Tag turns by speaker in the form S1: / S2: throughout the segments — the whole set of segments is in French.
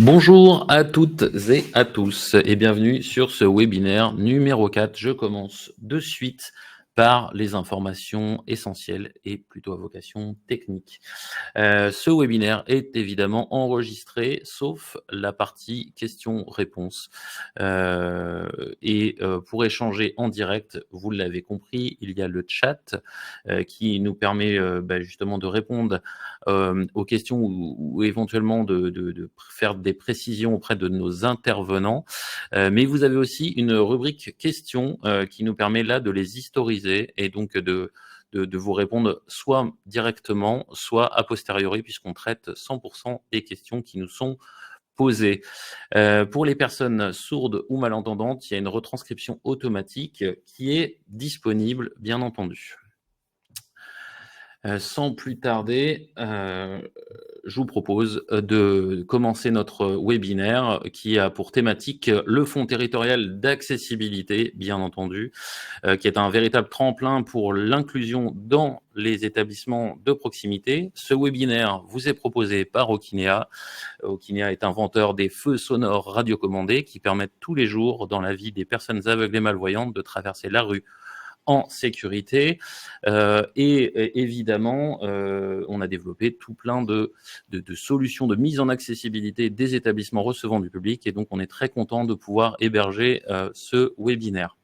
S1: Bonjour à toutes et à tous et bienvenue sur ce webinaire numéro 4. Je commence de suite par les informations essentielles et plutôt à vocation technique. Ce webinaire est évidemment enregistré, sauf la partie questions-réponses. Pour échanger en direct, vous l'avez compris, il y a le chat qui nous permet justement de répondre aux questions ou éventuellement de faire des précisions auprès de nos intervenants. Mais vous avez aussi une rubrique questions qui nous permet là de les historiser et donc de vous répondre soit directement, soit a posteriori, puisqu'on traite 100% des questions qui nous sont posées. Pour les personnes sourdes ou malentendantes, il y a une retranscription automatique qui est disponible, bien entendu. Sans plus tarder, je vous propose de commencer notre webinaire qui a pour thématique le Fonds territorial d'accessibilité, bien entendu, qui est un véritable tremplin pour l'inclusion dans les établissements de proximité. Ce webinaire vous est proposé par Okinea. Okinea est inventeur des feux sonores radiocommandés qui permettent tous les jours, dans la vie des personnes aveugles et malvoyantes, de traverser la rue en sécurité. Évidemment, on a développé tout plein de solutions de mise en accessibilité des établissements recevant du public, et donc on est très content de pouvoir héberger ce webinaire.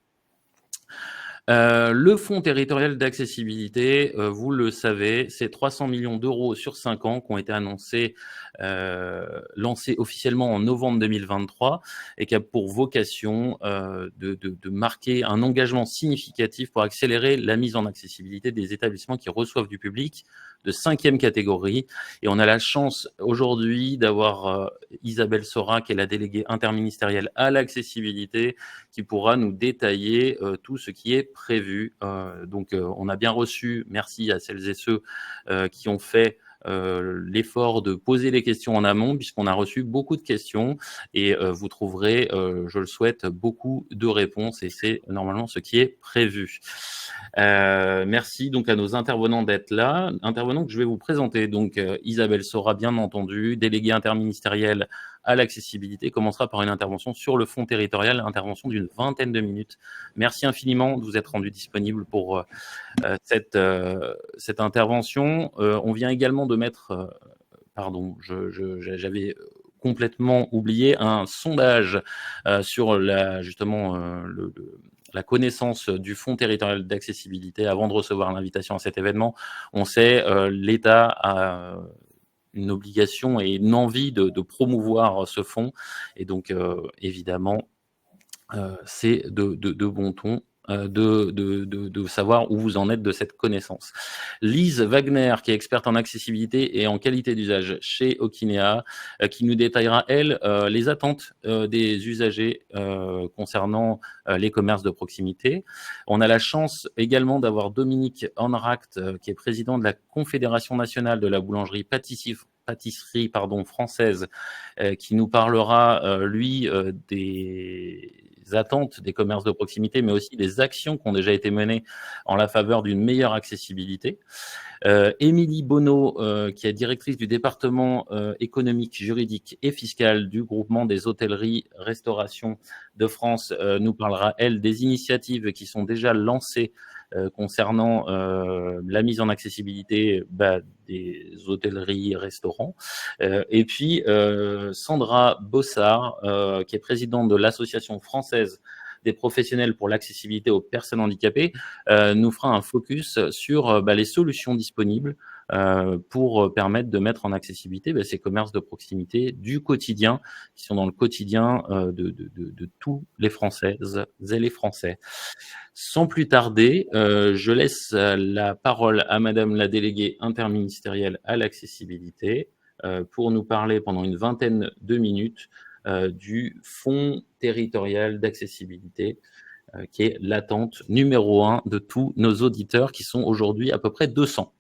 S1: Le Fonds territorial d'accessibilité, vous le savez, c'est 300 millions d'euros sur 5 ans qui ont été annoncés, lancés officiellement en novembre 2023 et qui a pour vocation de marquer un engagement significatif pour accélérer la mise en accessibilité des établissements qui reçoivent du public de 5e catégorie. Et on a la chance aujourd'hui d'avoir Isabelle Sora, qui est la déléguée interministérielle à l'accessibilité, qui pourra nous détailler tout ce qui est prévu. On a bien reçu, merci à celles et ceux qui ont fait l'effort de poser les questions en amont, puisqu'on a reçu beaucoup de questions et vous trouverez, je le souhaite, beaucoup de réponses, et c'est normalement ce qui est prévu. Merci donc à nos intervenants d'être là. Intervenants que je vais vous présenter. Donc Isabelle Sora, bien entendu, déléguée interministérielle à l'accessibilité, commencera par une intervention sur le fonds territorial, intervention d'une 20aine de minutes. Merci infiniment de vous être rendu disponible pour cette intervention. On vient également de mettre, j'avais complètement oublié, un sondage sur la connaissance du Fonds territorial d'accessibilité avant de recevoir l'invitation à cet événement. On sait, l'État a une obligation et une envie de promouvoir ce fonds, et donc évidemment c'est de bon ton de savoir où vous en êtes de cette connaissance. Lise Wagner, qui est experte en accessibilité et en qualité d'usage chez Okinea, qui nous détaillera, elle, les attentes des usagers concernant les commerces de proximité. On a la chance également d'avoir Dominique Honracht, qui est président de la Confédération nationale de la boulangerie pâtisserie française, qui nous parlera, lui, des attentes des commerces de proximité, mais aussi des actions qui ont déjà été menées en la faveur d'une meilleure accessibilité. Émilie Bonneau, qui est directrice du département économique, juridique et fiscal du groupement des hôtelleries-restauration de France, nous parlera, elle, des initiatives qui sont déjà lancées concernant la mise en accessibilité des hôtelleries, restaurants. Et puis Sandra Bossard, qui est présidente de l'Association française des professionnels pour l'accessibilité aux personnes handicapées, nous fera un focus sur les solutions disponibles pour permettre de mettre en accessibilité ces commerces de proximité du quotidien, qui sont dans le quotidien de tous les Françaises et les Français. Sans plus tarder, je laisse la parole à Madame la déléguée interministérielle à l'accessibilité pour nous parler pendant une 20aine de minutes du Fonds territorial d'accessibilité, qui est l'attente numéro 1 de tous nos auditeurs, qui sont aujourd'hui à peu près 200.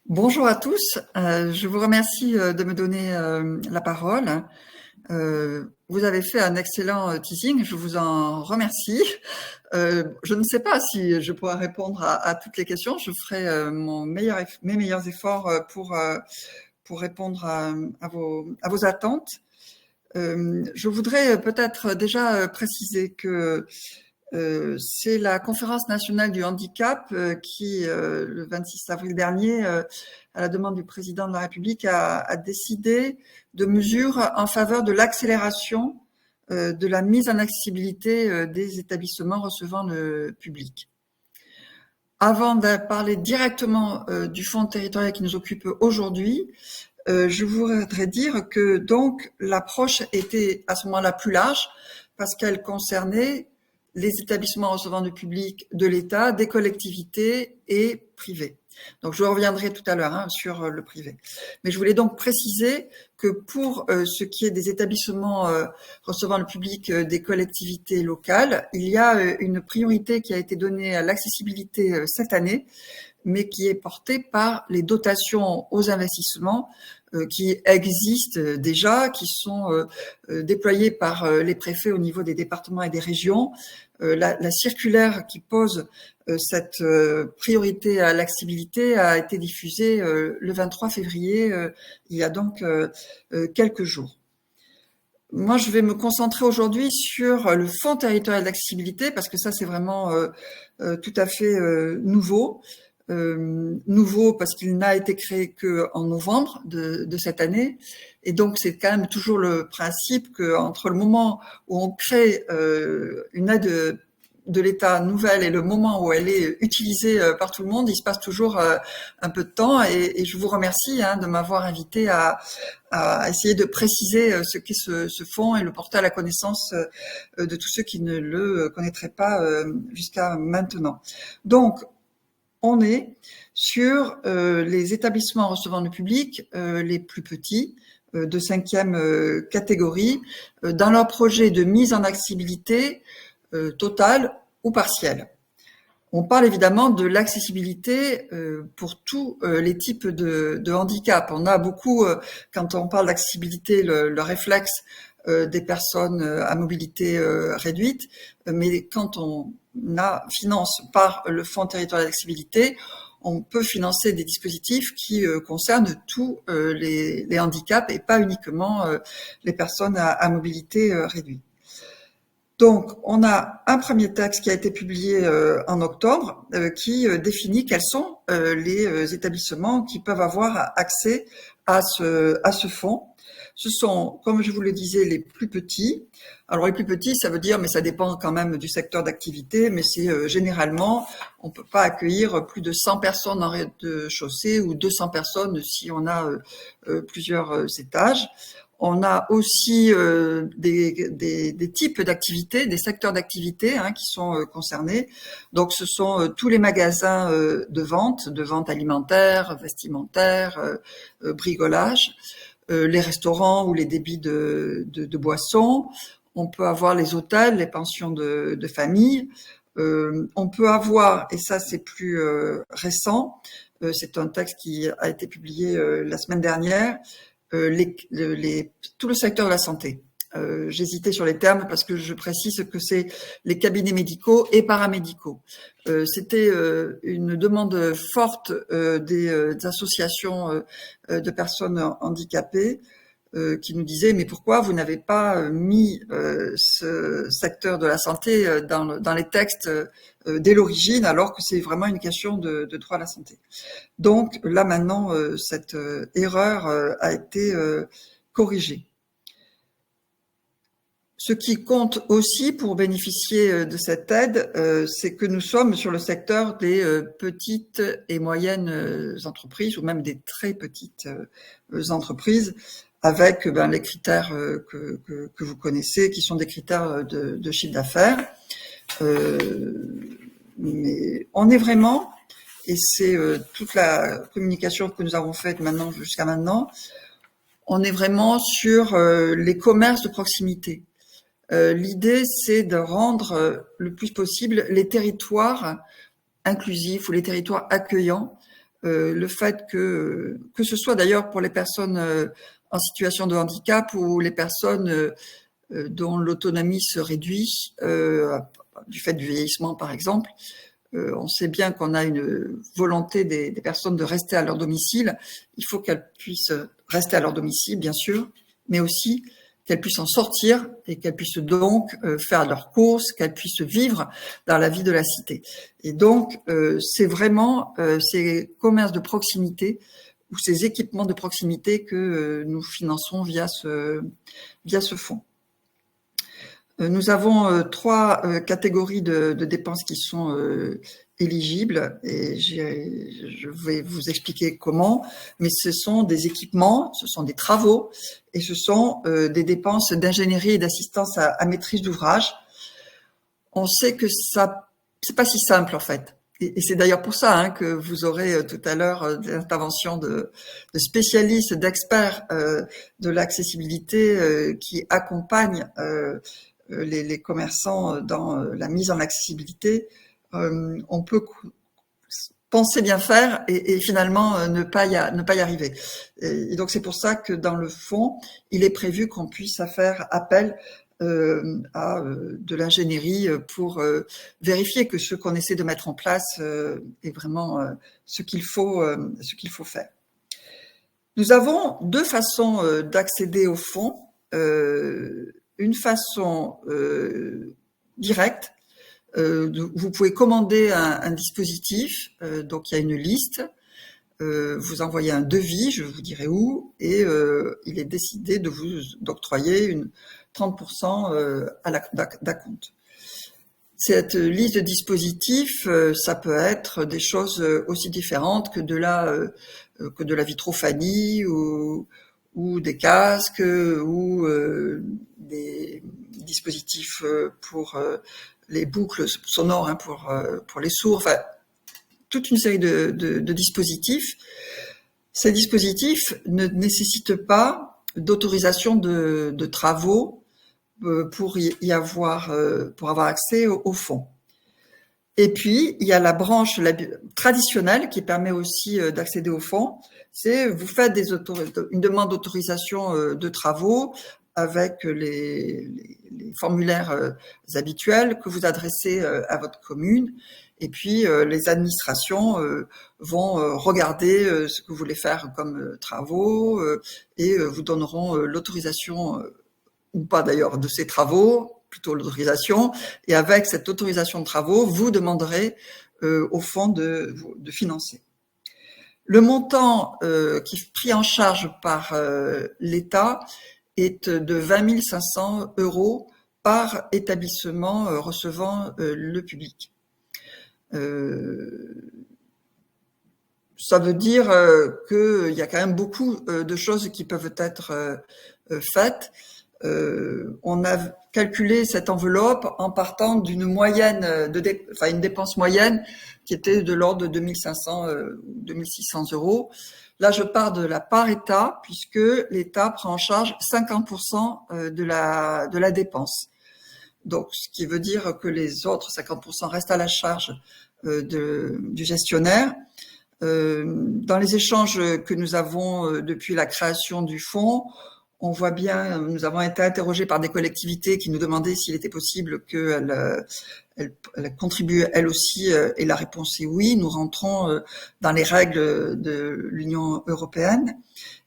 S2: Bonjour à tous, je vous remercie de me donner la parole. Vous avez fait un excellent teasing, je vous en remercie. Je ne sais pas si je pourrai répondre à toutes les questions, je ferai mes meilleurs efforts pour répondre à vos attentes. Je voudrais peut-être déjà préciser que c'est la Conférence nationale du handicap qui, le 26 avril dernier, à la demande du président de la République, a décidé de mesures en faveur de l'accélération de la mise en accessibilité des établissements recevant le public. Avant de parler directement du fonds territorial qui nous occupe aujourd'hui, je voudrais dire que donc l'approche était à ce moment-là plus large parce qu'elle concernait les établissements recevant du public de l'État, des collectivités et privés. Donc je reviendrai tout à l'heure sur le privé. Mais je voulais donc préciser que pour ce qui est des établissements recevant le public des collectivités locales, il y a une priorité qui a été donnée à l'accessibilité cette année, mais qui est portée par les dotations aux investissements qui existent déjà, qui sont déployés par les préfets au niveau des départements et des régions. La circulaire qui pose cette priorité à l'accessibilité a été diffusée le 23 février, il y a donc quelques jours. Moi, je vais me concentrer aujourd'hui sur le Fonds territorial d'accessibilité parce que ça, c'est vraiment tout à fait nouveau. Nouveau parce qu'il n'a été créé qu'en novembre de cette année. Et donc, c'est quand même toujours le principe qu'entre le moment où on crée une aide de l'État nouvelle et le moment où elle est utilisée par tout le monde, il se passe toujours un peu de temps. Et je vous remercie de m'avoir invité à essayer de préciser ce qu'est ce fonds et le porter à la connaissance de tous ceux qui ne le connaîtraient pas jusqu'à maintenant. Donc, on est sur les établissements recevant du public les plus petits, de 5e catégorie, dans leur projet de mise en accessibilité totale ou partielle. On parle évidemment de l'accessibilité pour tous les types de handicap. On a beaucoup, quand on parle d'accessibilité, le réflexe des personnes à mobilité réduite, mais quand on finance par le Fonds territorial d'accessibilité, on peut financer des dispositifs qui concernent tous les handicaps et pas uniquement les personnes à mobilité réduite. Donc, on a un premier texte qui a été publié en octobre qui définit quels sont les établissements qui peuvent avoir accès à ce fonds. Ce sont, comme je vous le disais, les plus petits. Alors, les plus petits, ça veut dire, mais ça dépend quand même du secteur d'activité, mais c'est généralement, on peut pas accueillir plus de 100 personnes en rez-de-chaussée ou 200 personnes si on a plusieurs étages. On a aussi des types d'activités, des secteurs d'activité qui sont concernés. Donc, ce sont tous les magasins de vente alimentaire, vestimentaire, bricolage, les restaurants ou les débits de boissons. On peut avoir les hôtels, les pensions de famille. On peut avoir, et ça c'est plus récent, c'est un texte qui a été publié la semaine dernière, tout le secteur de la santé. J'hésitais sur les termes parce que je précise que c'est les cabinets médicaux et paramédicaux. C'était une demande forte des associations de personnes handicapées qui nous disaient mais pourquoi vous n'avez pas mis ce secteur de la santé dans les textes dès l'origine alors que c'est vraiment une question de droit à la santé. Donc là maintenant cette erreur a été corrigée. Ce qui compte aussi pour bénéficier de cette aide, c'est que nous sommes sur le secteur des petites et moyennes entreprises ou même des très petites entreprises avec les critères que vous connaissez, qui sont des critères de chiffre d'affaires. Mais on est vraiment, et c'est toute la communication que nous avons faite jusqu'à maintenant, on est vraiment sur les commerces de proximité. L'idée, c'est de rendre le plus possible les territoires inclusifs ou les territoires accueillants. Le fait que ce soit d'ailleurs pour les personnes en situation de handicap ou les personnes dont l'autonomie se réduit du fait du vieillissement, par exemple, on sait bien qu'on a une volonté des personnes de rester à leur domicile. Il faut qu'elles puissent rester à leur domicile, bien sûr, mais aussi qu'elles puissent en sortir et qu'elles puissent donc faire leurs courses, qu'elles puissent vivre dans la vie de la cité. Et donc, c'est vraiment ces commerces de proximité ou ces équipements de proximité que nous finançons via ce fonds. Nous avons 3 catégories de dépenses qui sont éligibles et je vais vous expliquer comment, mais ce sont des équipements, ce sont des travaux et ce sont des dépenses d'ingénierie et d'assistance à maîtrise d'ouvrage. On sait que ça, c'est pas si simple en fait. Et c'est d'ailleurs pour ça que vous aurez tout à l'heure des interventions de spécialistes, d'experts de l'accessibilité qui accompagnent les commerçants dans la mise en accessibilité. On peut penser bien faire et finalement ne pas y arriver. Et donc c'est pour ça que dans le fond, il est prévu qu'on puisse faire appel à de l'ingénierie pour vérifier que ce qu'on essaie de mettre en place est vraiment ce qu'il faut faire. Nous avons 2 façons d'accéder au fonds. Une façon directe, vous pouvez commander un dispositif, donc il y a une liste, vous envoyez un devis, je vous dirai où, et il est décidé de vous octroyer 30% à d'acompte. Cette liste de dispositifs, ça peut être des choses aussi différentes que de la vitrophanie ou des casques ou des dispositifs pour les boucles sonores pour les sourds, enfin toute une série de dispositifs. Ces dispositifs ne nécessitent pas d'autorisation de travaux pour avoir accès au fonds. Et puis il y a la branche traditionnelle qui permet aussi d'accéder au fonds. C'est vous faites une demande d'autorisation de travaux avec les formulaires habituels que vous adressez à votre commune. Et puis les administrations vont regarder ce que vous voulez faire comme travaux et vous donneront l'autorisation ou pas d'ailleurs de ces travaux, plutôt l'autorisation. Et avec cette autorisation de travaux, vous demanderez au fonds de financer. Le montant qui est pris en charge par l'État est de 20 500 € par établissement recevant le public. Ça veut dire qu'il y a quand même beaucoup de choses qui peuvent être faites. On a calculé cette enveloppe en partant d'une moyenne, une dépense moyenne qui était de l'ordre de 2500 ou 2600 €. Là, je pars de la part État, puisque l'État prend en charge 50% de la dépense. Donc, ce qui veut dire que les autres 50% restent à la charge du gestionnaire. Dans les échanges que nous avons depuis la création du fonds, on voit bien, nous avons été interrogés par des collectivités qui nous demandaient s'il était possible qu'elles contribuent elles aussi, et la réponse est oui. Nous rentrons dans les règles de l'Union européenne.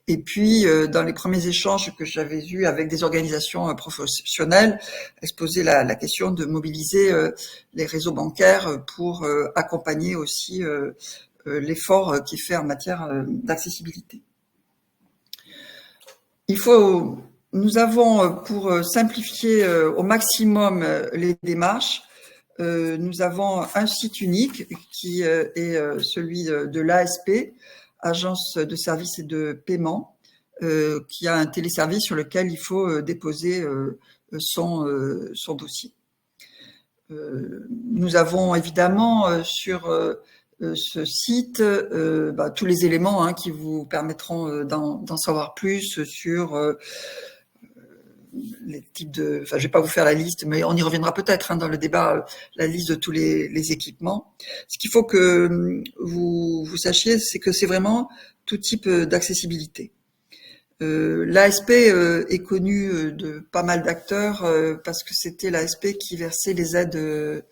S2: Et puis, dans les premiers échanges que j'avais eus avec des organisations professionnelles, elles se posaient la question de mobiliser les réseaux bancaires pour accompagner aussi l'effort qui est fait en matière d'accessibilité. Nous avons, pour simplifier au maximum les démarches, nous avons un site unique qui est celui de l'ASP, Agence de services et de paiement, qui a un téléservice sur lequel il faut déposer son dossier. Nous avons évidemment sur ce site tous les éléments qui vous permettront d'en savoir plus sur les types de... Enfin, je vais pas vous faire la liste, mais on y reviendra peut-être dans le débat, la liste de tous les équipements. Ce qu'il faut que vous sachiez, c'est que c'est vraiment tout type d'accessibilité. L'ASP est connue de pas mal d'acteurs parce que c'était l'ASP qui versait les aides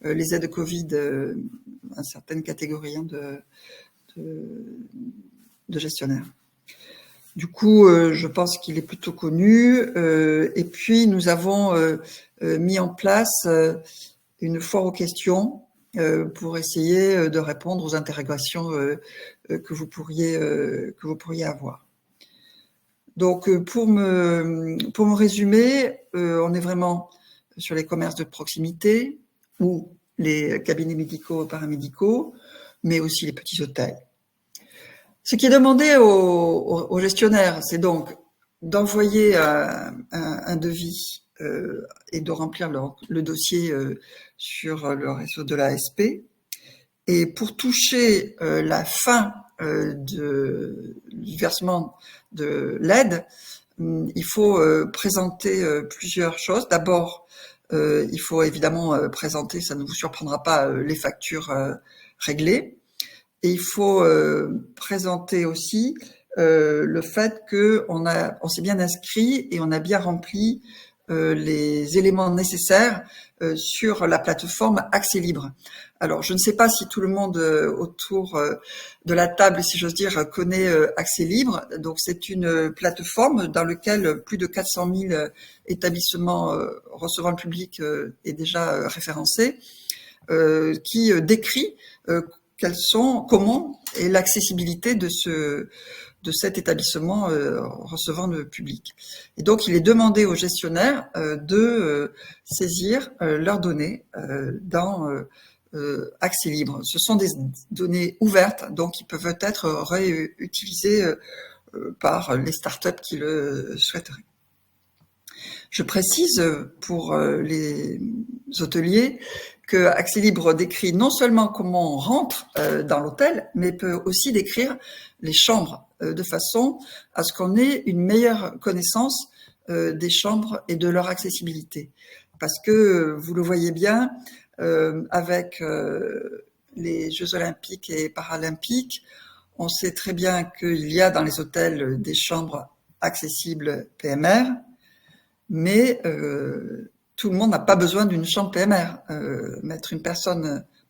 S2: les aides Covid à certaines catégories de gestionnaires. Du coup, je pense qu'il est plutôt connu. Et puis, nous avons mis en place une foire aux questions pour essayer de répondre aux interrogations que vous pourriez avoir. Donc, pour me résumer, on est vraiment sur les commerces de proximité ou les cabinets médicaux, paramédicaux, mais aussi les petits hôtels. Ce qui est demandé aux gestionnaires, c'est donc d'envoyer un devis et de remplir le dossier sur le réseau de l'ASP. Et pour toucher la fin du versement de l'aide, il faut présenter plusieurs choses. D'abord, il faut évidemment présenter, ça ne vous surprendra pas, les factures réglées. Et il faut présenter aussi le fait qu'on s'est bien inscrit et on a bien rempli les éléments nécessaires sur la plateforme Accès Libre. Alors, je ne sais pas si tout le monde autour de la table, si j'ose dire, connaît Accès Libre. Donc, c'est une plateforme dans laquelle plus de 400 000 établissements recevant le public est déjà référencé, qui décrit comment est l'accessibilité de cet étabbissement recevant le public. Et donc, il est demandé aux gestionnaires de saisir leurs données dans Accès Libre. Ce sont des données ouvertes, donc qui peuvent être réutilisées par les startups qui le souhaiteraient. Je précise pour les hôteliers que Accès Libre décrit non seulement comment on rentre dans l'hôtel, mais peut aussi décrire les chambres de façon à ce qu'on ait une meilleure connaissance des chambres et de leur accessibilité. Parce que vous le voyez bien, avec les Jeux Olympiques et Paralympiques, on sait très bien qu'il y a dans les hôtels des chambres accessibles PMR, mais tout le monde n'a pas besoin d'une chambre PMR.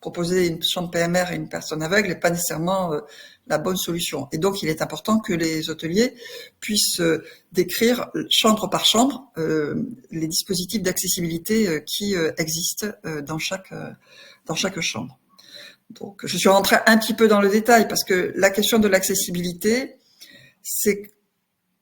S2: Proposer une chambre PMR à une personne aveugle n'est pas nécessairement la bonne solution. Et donc, il est important que les hôteliers puissent décrire chambre par chambre les dispositifs d'accessibilité qui existent dans chaque chambre. Donc, je suis rentrée un petit peu dans le détail parce que la question de l'accessibilité, c'est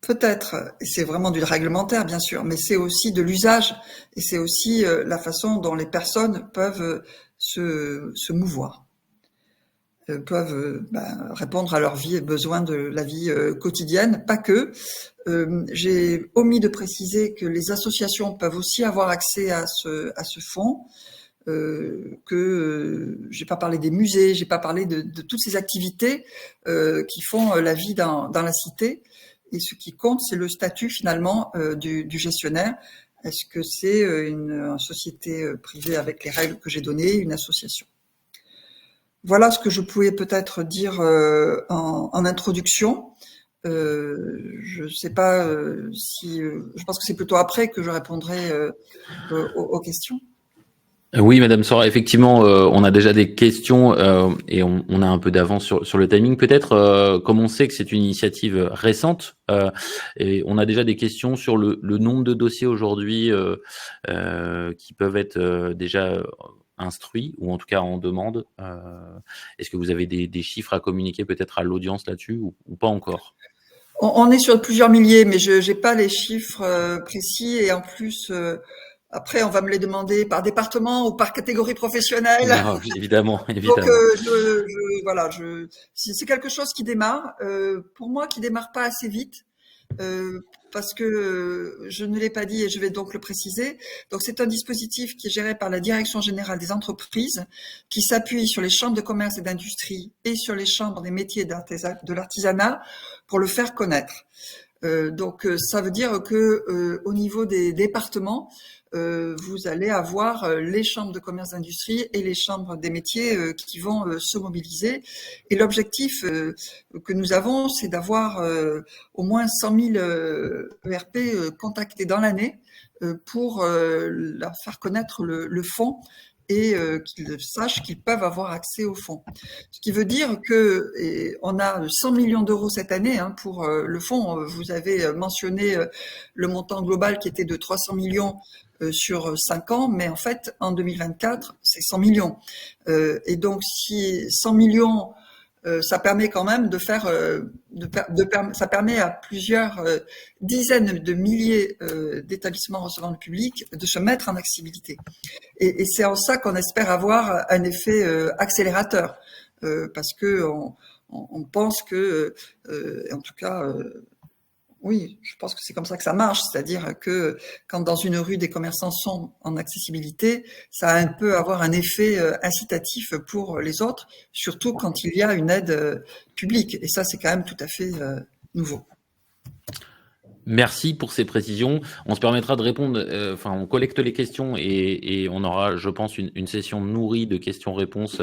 S2: peut-être, et c'est vraiment du réglementaire bien sûr, mais c'est aussi de l'usage et c'est aussi la façon dont les personnes peuvent se mouvoir, peuvent répondre à leur vie et besoins de la vie quotidienne, pas que. J'ai omis de préciser que les associations peuvent aussi avoir accès à ce fonds, j'ai pas parlé des musées, j'ai pas parlé de toutes ces activités qui font la vie dans la cité. Et ce qui compte, c'est le statut finalement du gestionnaire. Est-ce que c'est une société privée avec les règles que j'ai données, une association? Voilà ce que je pouvais peut-être dire en introduction. Je ne sais pas si... je pense que c'est plutôt après que je répondrai aux questions.
S1: Oui, Madame Sora, effectivement, on a déjà des questions et on a un peu d'avance sur le timing. Peut-être, comme on sait que c'est une initiative récente, et on a déjà des questions sur le nombre de dossiers aujourd'hui qui peuvent être déjà instruits ou en tout cas en demande. Est-ce que vous avez des chiffres à communiquer peut-être à l'audience là-dessus ou pas encore?
S2: On est sur plusieurs milliers, mais je n'ai pas les chiffres précis et en plus... après, on va me les demander par département ou par catégorie professionnelle.
S1: Non, évidemment.
S2: Donc, voilà, c'est quelque chose qui démarre. Pour moi, qui démarre pas assez vite, parce que je ne l'ai pas dit et je vais donc le préciser. Donc, c'est un dispositif qui est géré par la Direction générale des entreprises, qui s'appuie sur les chambres de commerce et d'industrie et sur les chambres des métiers de l'artisanat pour le faire connaître. Donc, ça veut dire que au niveau des départements, vous allez avoir les chambres de commerce d'industrie et les chambres des métiers qui vont se mobiliser. Et l'objectif que nous avons, c'est d'avoir au moins 100 000 ERP contactés dans l'année pour leur faire connaître le fonds et qu'ils sachent qu'ils peuvent avoir accès au fonds. Ce qui veut dire que on a 100 millions d'euros cette année pour le fonds. Vous avez mentionné le montant global qui était de 300 millions sur 5 ans, mais en fait, en 2024, c'est 100 millions. Et donc, si 100 millions, ça permet quand même de faire, ça permet à plusieurs dizaines de milliers d'établissements recevant le public de se mettre en accessibilité. Et c'est en ça qu'on espère avoir un effet accélérateur, parce que on pense que, en tout cas, oui, je pense que c'est comme ça que ça marche, c'est-à-dire que quand dans une rue des commerçants sont en accessibilité, ça peut avoir un effet incitatif pour les autres, surtout quand il y a une aide publique. Et ça, c'est quand même tout à fait nouveau.
S1: Merci pour ces précisions. On se permettra de répondre, on collecte les questions et on aura, je pense, une session nourrie de questions-réponses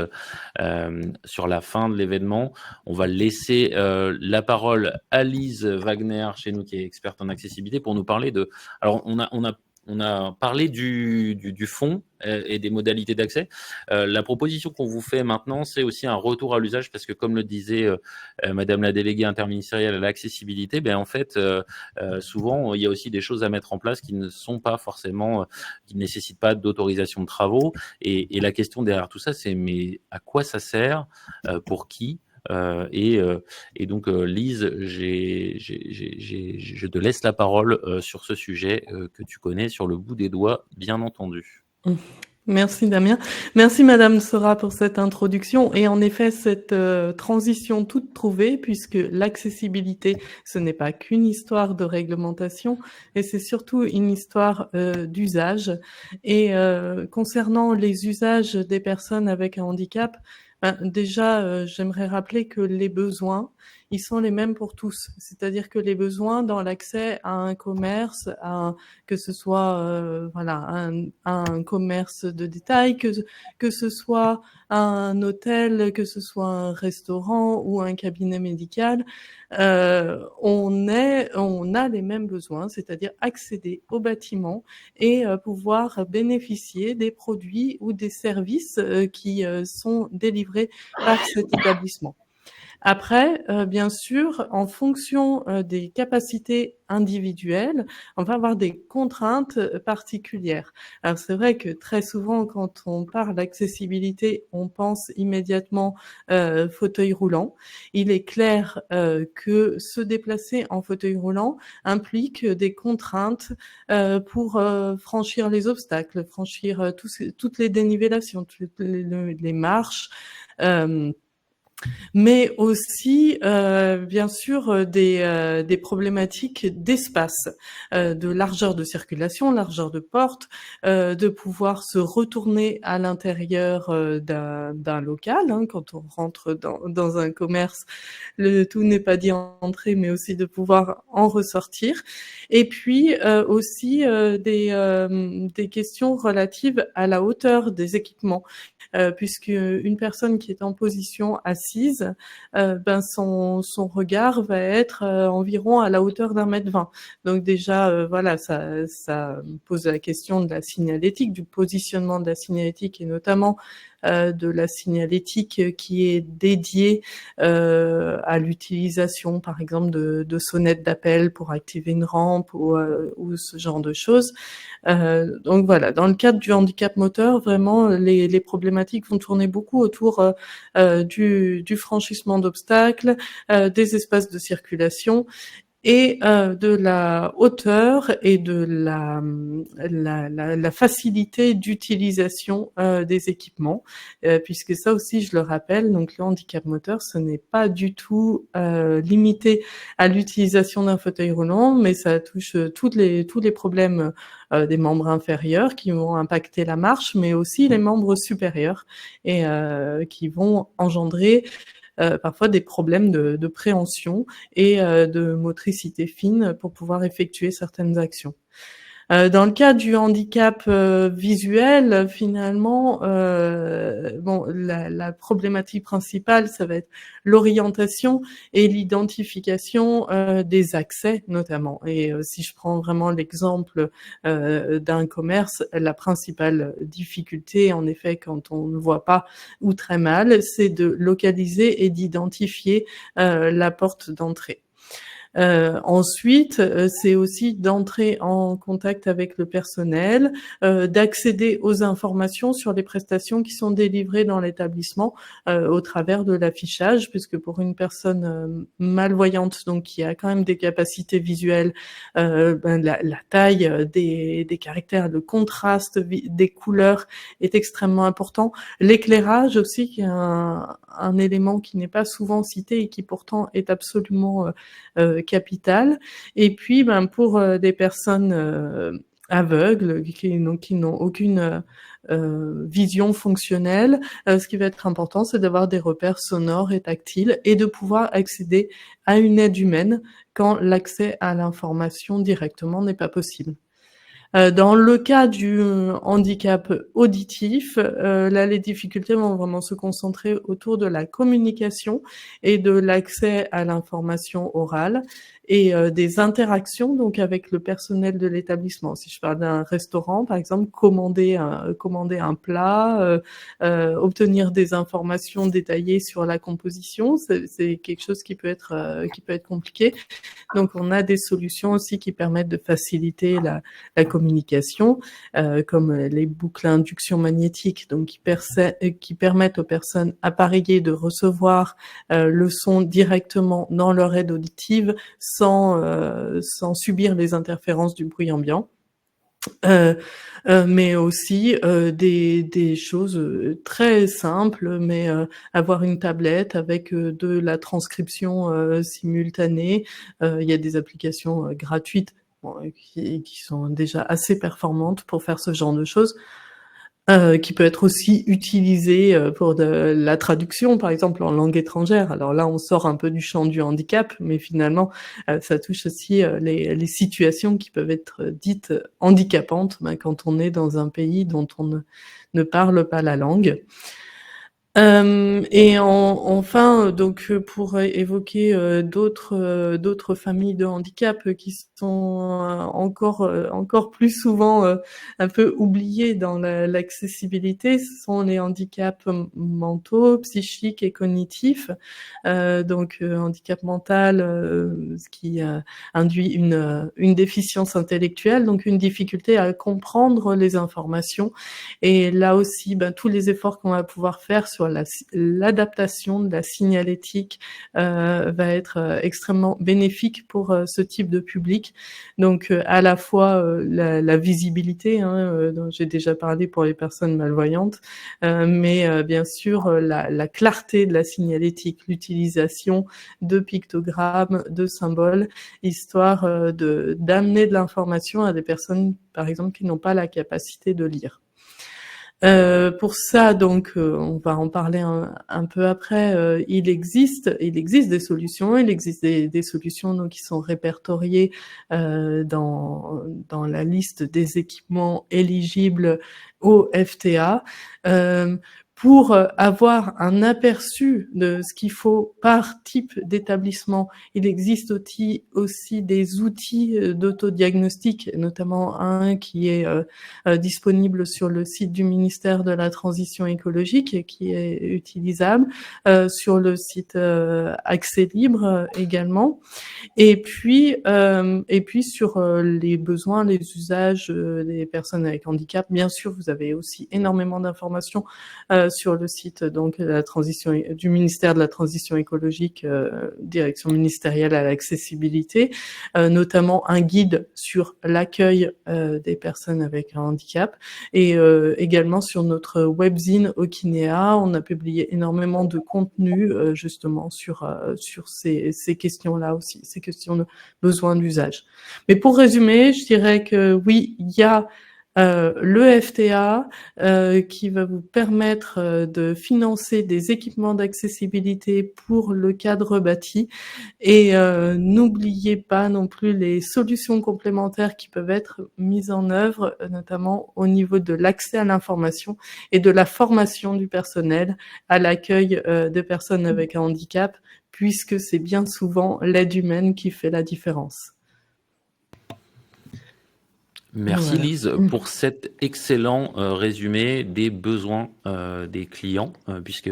S1: sur la fin de l'événement. On va laisser la parole à Lise Wagner, chez nous, qui est experte en accessibilité, pour nous parler de... Alors, on a parlé du fonds et des modalités d'accès. La proposition qu'on vous fait maintenant, c'est aussi un retour à l'usage, parce que comme le disait Madame la déléguée interministérielle à l'accessibilité, en fait, souvent, il y a aussi des choses à mettre en place qui ne sont pas forcément, qui ne nécessitent pas d'autorisation de travaux. Et la question derrière tout ça, c'est mais à quoi ça sert, pour qui? Et donc, Lise, je te laisse la parole sur ce sujet que tu connais sur le bout des doigts, bien entendu.
S3: Merci Damien. Merci Madame Sora pour cette introduction. Et en effet, cette transition toute trouvée, puisque l'accessibilité, ce n'est pas qu'une histoire de réglementation, et c'est surtout une histoire d'usage. Et concernant les usages des personnes avec un handicap, déjà, j'aimerais rappeler que les besoins, ils sont les mêmes pour tous. C'est-à-dire que les besoins dans l'accès à un commerce, que ce soit un commerce de détail, que ce soit un hôtel, que ce soit un restaurant ou un cabinet médical, on a les mêmes besoins, c'est-à-dire accéder au bâtiment et pouvoir bénéficier des produits ou des services qui sont délivrés par cet établissement. Après, bien sûr, en fonction des capacités individuelles, on va avoir des contraintes particulières. Alors c'est vrai que très souvent, quand on parle d'accessibilité, on pense immédiatement fauteuil roulant. Il est clair que se déplacer en fauteuil roulant implique des contraintes pour franchir les obstacles, franchir toutes les dénivellations, toutes les marches. Mais aussi, bien sûr, des problématiques d'espace, de largeur de circulation, largeur de porte, de pouvoir se retourner à l'intérieur d'un local. Quand on rentre dans un commerce, le tout n'est pas dit en entrée, mais aussi de pouvoir en ressortir. Et puis aussi des questions relatives à la hauteur des équipements. Puisque une personne qui est en position assise, son regard va être environ à la hauteur d'1,20 m. Donc déjà, ça pose la question de la signalétique, du positionnement de la signalétique et notamment de la signalétique qui est dédiée à l'utilisation, par exemple, de sonnettes d'appel pour activer une rampe ou ce genre de choses. Donc voilà, dans le cadre du handicap moteur, vraiment, les problématiques vont tourner beaucoup autour du franchissement d'obstacles, des espaces de circulation et de la hauteur et de la facilité d'utilisation des équipements, puisque ça aussi, je le rappelle, donc le handicap moteur, ce n'est pas du tout limité à l'utilisation d'un fauteuil roulant, mais ça touche tous les problèmes des membres inférieurs qui vont impacter la marche, mais aussi les membres supérieurs et qui vont engendrer parfois des problèmes de préhension et de motricité fine pour pouvoir effectuer certaines actions. Dans le cas du handicap visuel, finalement, bon, la problématique principale, ça va être l'orientation et l'identification des accès, notamment. Et si je prends vraiment l'exemple d'un commerce, la principale difficulté, en effet, quand on ne voit pas ou très mal, c'est de localiser et d'identifier la porte d'entrée. Ensuite, c'est aussi d'entrer en contact avec le personnel, d'accéder aux informations sur les prestations qui sont délivrées dans l'établissement au travers de l'affichage, puisque pour une personne malvoyante, donc qui a quand même des capacités visuelles, la taille des caractères, le contraste des couleurs est extrêmement important. L'éclairage aussi, qui est un élément qui n'est pas souvent cité et qui pourtant est absolument capital. Et puis, pour des personnes aveugles qui n'ont aucune vision fonctionnelle, ce qui va être important, c'est d'avoir des repères sonores et tactiles et de pouvoir accéder à une aide humaine quand l'accès à l'information directement n'est pas possible. Dans le cas du handicap auditif, là, les difficultés vont vraiment se concentrer autour de la communication et de l'accès à l'information orale et des interactions donc avec le personnel de l'établissement. Si je parle d'un restaurant, par exemple, commander un plat, obtenir des informations détaillées sur la composition, c'est quelque chose qui peut être compliqué. Donc, on a des solutions aussi qui permettent de faciliter la communication, comme les boucles à induction magnétique, donc qui permettent aux personnes appareillées de recevoir le son directement dans leur aide auditive sans subir les interférences du bruit ambiant. Mais aussi des choses très simples, mais avoir une tablette avec de la transcription simultanée. Il y a des applications gratuites qui sont déjà assez performantes pour faire ce genre de choses. Qui peut être aussi utilisé pour de la traduction, par exemple en langue étrangère. Alors là, on sort un peu du champ du handicap, mais finalement, ça touche aussi les situations qui peuvent être dites handicapantes quand on est dans un pays dont on ne parle pas la langue. Et enfin, donc pour évoquer d'autres familles de handicap qui sont encore plus souvent un peu oubliées dans l'accessibilité, ce sont les handicaps mentaux, psychiques et cognitifs. Donc handicap mental, ce qui induit une déficience intellectuelle, donc une difficulté à comprendre les informations. Et là aussi, tous les efforts qu'on va pouvoir faire sur l'adaptation de la signalétique va être extrêmement bénéfique pour ce type de public. Donc à la fois la visibilité, dont j'ai déjà parlé pour les personnes malvoyantes, mais bien sûr la clarté de la signalétique, l'utilisation de pictogrammes, de symboles, histoire d'amener de l'information à des personnes, par exemple, qui n'ont pas la capacité de lire. Pour ça, donc, on va en parler un peu après. Il existe des solutions. Il existe des solutions donc qui sont répertoriées dans la liste des équipements éligibles au FTA. Pour avoir un aperçu de ce qu'il faut par type d'établissement, il existe aussi des outils d'autodiagnostic, notamment un qui est disponible sur le site du ministère de la Transition écologique et qui est utilisable, sur le site Accès Libre également. Et puis sur les besoins, les usages des personnes avec handicap, bien sûr, vous avez aussi énormément d'informations sur le site donc du ministère de la Transition écologique, direction ministérielle à l'accessibilité, notamment un guide sur l'accueil des personnes avec un handicap, et également sur notre webzine Okinea, on a publié énormément de contenu justement sur ces questions-là aussi, ces questions de besoin d'usage. Mais pour résumer, je dirais que oui, il y a le FTA qui va vous permettre de financer des équipements d'accessibilité pour le cadre bâti. Et n'oubliez pas non plus les solutions complémentaires qui peuvent être mises en œuvre, notamment au niveau de l'accès à l'information et de la formation du personnel à l'accueil des personnes avec un handicap, puisque c'est bien souvent l'aide humaine qui fait la différence.
S1: Merci
S3: Voilà.
S1: Lise pour cet excellent résumé des besoins des clients, puisque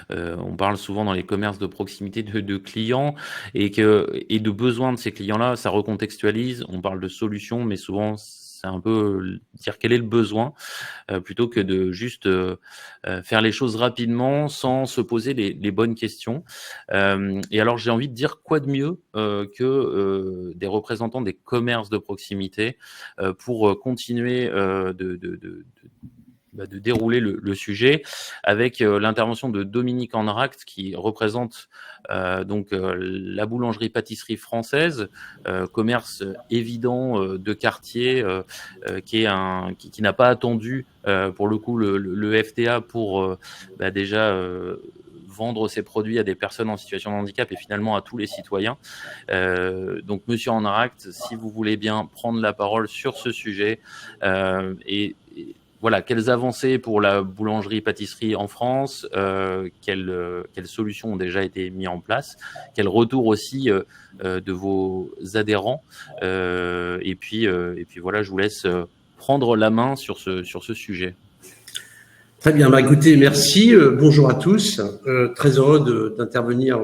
S1: on parle souvent dans les commerces de proximité de clients et de besoins de ces clients-là. Ça recontextualise. On parle de solutions, mais souvent c'est un peu dire quel est le besoin plutôt que de juste faire les choses rapidement sans se poser les bonnes questions. Et alors j'ai envie de dire quoi de mieux que des représentants des commerces de proximité pour continuer de dérouler le sujet avec l'intervention de Dominique Enract qui représente la boulangerie-pâtisserie française, commerce évident de quartier qui n'a pas attendu pour le coup le FTA pour déjà vendre ses produits à des personnes en situation de handicap et finalement à tous les citoyens. Donc Monsieur Enract, si vous voulez bien prendre la parole sur ce sujet et voilà, quelles avancées pour la boulangerie-pâtisserie en France, quelles solutions ont déjà été mises en place, quel retour aussi de vos adhérents, et puis voilà, je vous laisse prendre la main sur ce sujet.
S4: Très bien, écoutez, merci, bonjour à tous, très heureux d'intervenir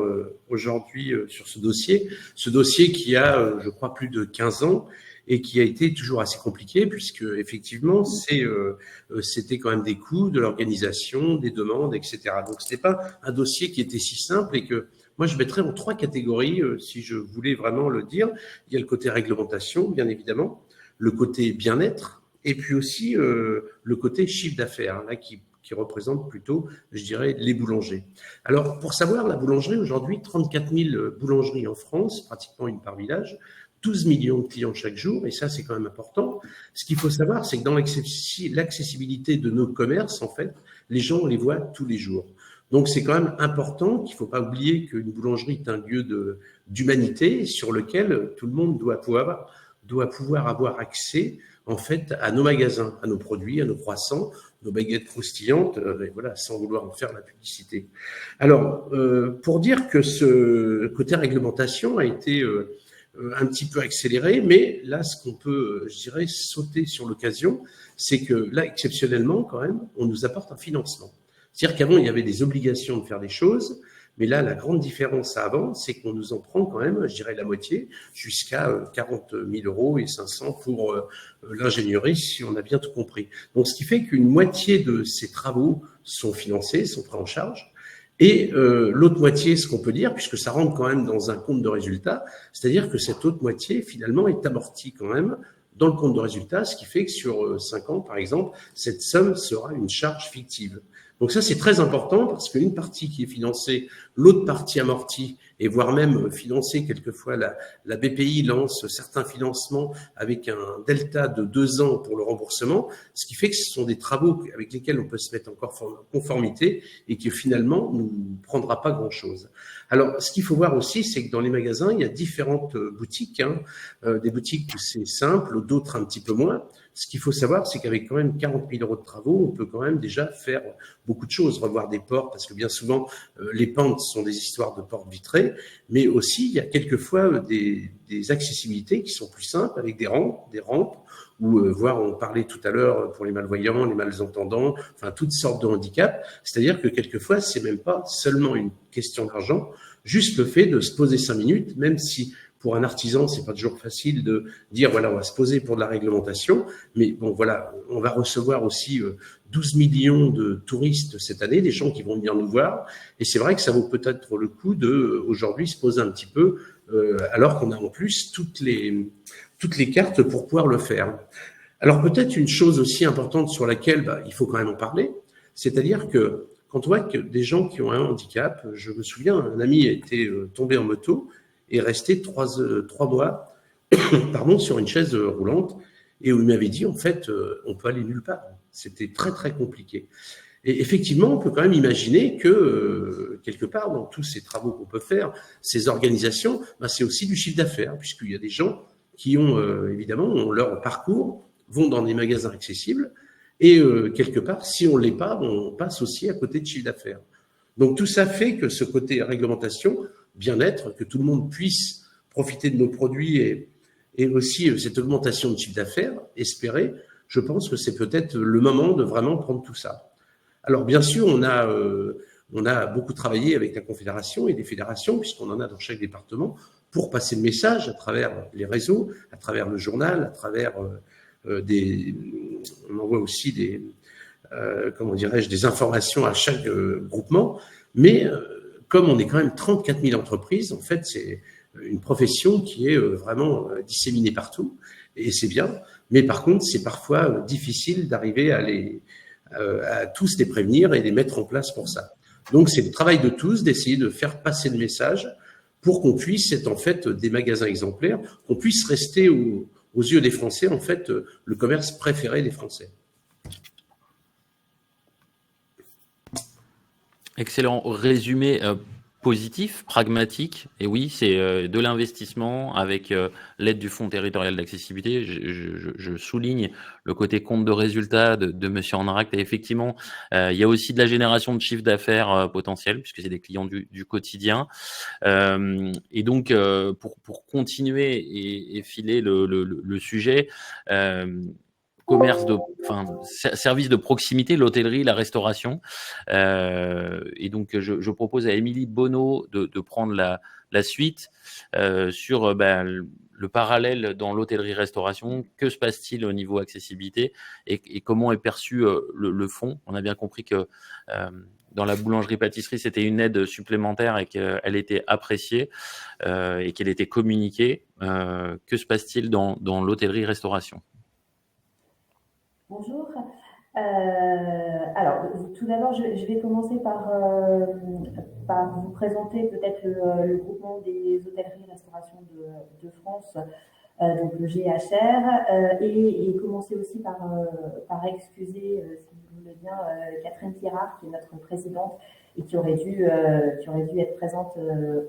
S4: aujourd'hui sur ce dossier qui a, je crois, plus de 15 ans, et qui a été toujours assez compliqué puisque effectivement c'était quand même des coûts, de l'organisation, des demandes, etc. Donc c'était pas un dossier qui était si simple et que moi je mettrais en 3 catégories si je voulais vraiment le dire. Il y a le côté réglementation, bien évidemment, le côté bien-être et puis aussi le côté chiffre d'affaires là qui représente plutôt, je dirais, les boulangers. Alors pour savoir, la boulangerie aujourd'hui, 34 000 boulangeries en France, pratiquement une par village. 12 millions de clients chaque jour, et ça, c'est quand même important. Ce qu'il faut savoir, c'est que dans l'accessibilité de nos commerces, en fait, les gens, on les voit tous les jours. Donc, c'est quand même important qu'il ne faut pas oublier qu'une boulangerie est un lieu d'humanité sur lequel tout le monde doit pouvoir avoir accès, en fait, à nos magasins, à nos produits, à nos croissants, nos baguettes croustillantes, voilà, sans vouloir en faire la publicité. Alors, pour dire que ce côté réglementation a été un petit peu accéléré, mais là, ce qu'on peut, je dirais, sauter sur l'occasion, c'est que là, exceptionnellement, quand même, on nous apporte un financement. C'est-à-dire qu'avant, il y avait des obligations de faire des choses, mais là, la grande différence à avant, c'est qu'on nous en prend quand même, je dirais, la moitié, jusqu'à 40 000 euros et 500 pour l'ingénierie, si on a bien tout compris. Donc, ce qui fait qu'une moitié de ces travaux sont financés, sont pris en charge. Et l'autre moitié, ce qu'on peut dire, puisque ça rentre quand même dans un compte de résultat, c'est-à-dire que cette autre moitié, finalement, est amortie quand même dans le compte de résultat, ce qui fait que sur 5 ans, par exemple, cette somme sera une charge fictive. Donc ça, c'est très important parce qu'une partie qui est financée, l'autre partie amortie, et voire même financée, quelquefois la BPI lance certains financements avec un delta de 2 ans pour le remboursement, ce qui fait que ce sont des travaux avec lesquels on peut se mettre encore en conformité et qui finalement ne nous prendra pas grand-chose. Alors, ce qu'il faut voir aussi, c'est que dans les magasins, il y a différentes boutiques, des boutiques où c'est simple, d'autres un petit peu moins. Ce qu'il faut savoir, c'est qu'avec quand même 40 000 euros de travaux, on peut quand même déjà faire beaucoup de choses, revoir des portes, parce que bien souvent, les pentes sont des histoires de portes vitrées, mais aussi, il y a quelquefois des accessibilités qui sont plus simples, avec des rampes, ou voire on parlait tout à l'heure pour les malvoyants, les malentendants, enfin toutes sortes de handicaps. C'est-à-dire que quelquefois, c'est même pas seulement une question d'argent, juste le fait de se poser 5 minutes, même si pour un artisan, c'est pas toujours facile de dire, voilà, on va se poser pour de la réglementation. Mais bon, voilà, on va recevoir aussi 12 millions de touristes cette année, des gens qui vont venir nous voir. Et c'est vrai que ça vaut peut-être le coup de, aujourd'hui, se poser un petit peu, alors qu'on a en plus toutes les cartes pour pouvoir le faire. Alors peut-être une chose aussi importante sur laquelle il faut quand même en parler, c'est-à-dire que quand on voit que des gens qui ont un handicap, je me souviens, un ami a été tombé en moto et resté 3 mois sur une chaise roulante. et où il m'avait dit, en fait, on peut aller nulle part. C'était très, très compliqué. Et effectivement, on peut quand même imaginer que, quelque part, dans tous ces travaux qu'on peut faire, ces organisations, ben, c'est aussi du chiffre d'affaires, puisqu'il y a des gens qui ont, évidemment, ont leur parcours, vont dans des magasins accessibles, et quelque part, si on ne l'est pas, on passe aussi à côté de chiffre d'affaires. Donc tout ça fait que ce côté réglementation, bien-être, que tout le monde puisse profiter de nos produits et aussi cette augmentation de chiffre d'affaires espérée, je pense que c'est peut-être le moment de vraiment prendre tout ça. Alors bien sûr, on a beaucoup travaillé avec la Confédération et des fédérations, puisqu'on en a dans chaque département, pour passer le message à travers les réseaux, à travers le journal, à travers on envoie aussi des informations à chaque groupement. Mais comme on est quand même 34 000 entreprises, en fait, c'est une profession qui est vraiment disséminée partout, et c'est bien. Mais par contre, c'est parfois difficile d'arriver à tous les prévenir et les mettre en place pour ça. Donc, c'est le travail de tous d'essayer de faire passer le message pour qu'on puisse être en fait des magasins exemplaires, qu'on puisse rester aux yeux des Français, en fait, le commerce préféré des Français.
S1: Excellent résumé positif, pragmatique. Et oui, c'est de l'investissement avec l'aide du Fonds territorial d'accessibilité. Je souligne le côté compte de résultats de Monsieur Endracht. Et effectivement, il y a aussi de la génération de chiffre d'affaires potentiel, puisque c'est des clients du quotidien. Et donc, pour continuer et filer le sujet, service de proximité, l'hôtellerie, la restauration. Et donc, je propose à Émilie Bonneau de prendre la suite sur le parallèle dans l'hôtellerie-restauration. Que se passe-t-il au niveau accessibilité et comment est perçu le fonds? On a bien compris que dans la boulangerie-pâtisserie, c'était une aide supplémentaire et qu'elle était appréciée et qu'elle était communiquée. Que se passe-t-il dans l'hôtellerie-restauration?
S5: Bonjour. Alors, tout d'abord, je vais commencer par vous présenter peut-être le groupement des hôtelleries-restauration de France, donc le GHR, et commencer aussi par excuser, si vous voulez bien, Catherine Pirard, qui est notre présidente et qui aurait dû être présente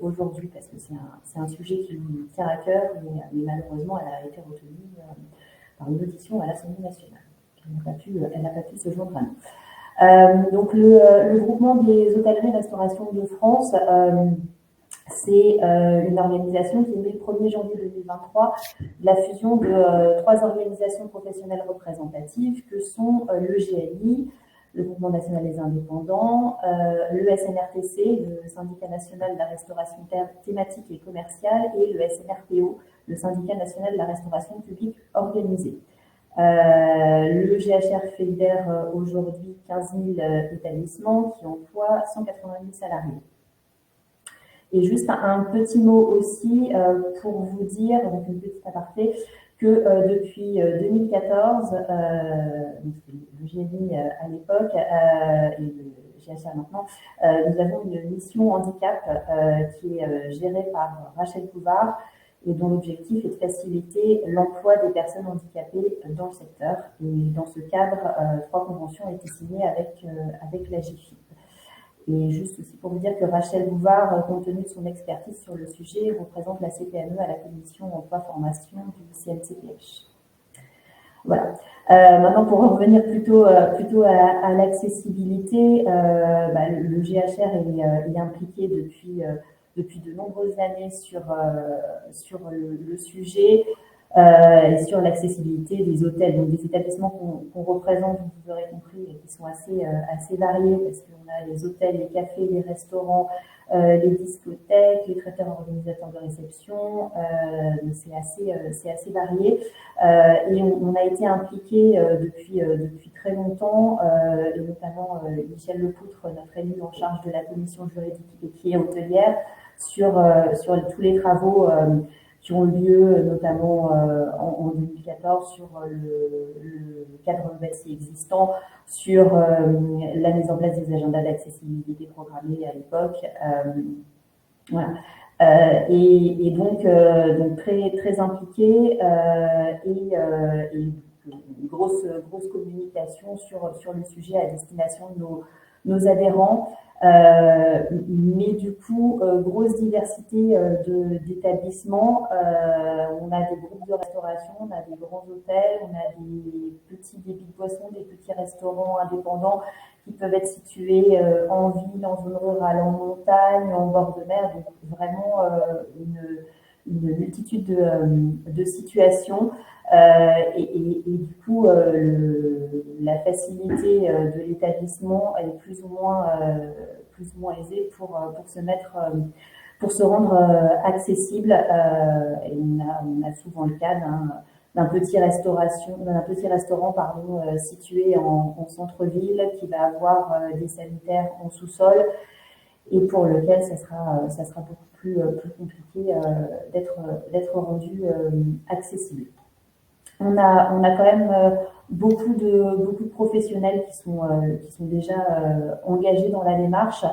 S5: aujourd'hui, parce que c'est un sujet qui lui tient à cœur, mais malheureusement, elle a été retenue par une audition à l'Assemblée nationale. Elle n'a pas pu se joindre à nous. Donc le groupement des hôtelleries-restauration de France, c'est une organisation qui est née le 1er janvier 2023, la fusion de 3 organisations professionnelles représentatives que sont le GNI, le Groupement national des indépendants, le SNRTC, le Syndicat national de la restauration thématique et commerciale, et le SNRPO, le Syndicat national de la restauration publique organisée. Le GHR fédère aujourd'hui 15 000 établissements qui emploient 180 000 salariés. Et juste un petit mot aussi pour vous dire, donc une petite aparté, que depuis 2014, donc le GNI à l'époque et le GHR maintenant, nous avons une mission handicap qui est gérée par Rachel Bouvard, et dont l'objectif est de faciliter l'emploi des personnes handicapées dans le secteur. Et dans ce cadre, 3 conventions ont été signées avec la GIFIP. Et juste aussi pour vous dire que Rachel Bouvard, compte tenu de son expertise sur le sujet, représente la CPME à la commission emploi-formation du CNCPH. Voilà. Maintenant, pour revenir plutôt à l'accessibilité, le GHR est impliqué depuis de nombreuses années sur le sujet et sur l'accessibilité des hôtels, donc des établissements qu'on représente, vous aurez compris, et qui sont assez variés, parce qu'on a les hôtels, les cafés, les restaurants, les discothèques, les traiteurs organisateurs de réception, c'est assez varié. Et on a été impliqué depuis très longtemps, et notamment Michel Lepoutre, notre élu en charge de la commission juridique et qui est hôtelière, sur tous les travaux qui ont eu lieu notamment en 2014 sur le cadre BATI existant, sur la mise en place des agendas d'accessibilité programmés à l'époque. Voilà. Et donc très impliqué et une grosse communication sur le sujet à destination de nos adhérents. Mais du coup, grosse diversité d'établissements. On a des groupes de restauration, on a des grands hôtels, on a des petits débits de boissons, des petits restaurants indépendants qui peuvent être situés en ville, en zone rurale, en montagne, en bord de mer. Donc vraiment une multitude de situations. Et du coup, la facilité de l'établissement est plus ou moins aisée pour se rendre accessible. Et on a souvent le cas d'un petit restaurant situé en centre-ville qui va avoir des sanitaires en sous-sol et pour lequel ça sera beaucoup plus compliqué d'être rendu accessible. On a quand même beaucoup de professionnels qui sont déjà engagés dans la démarche,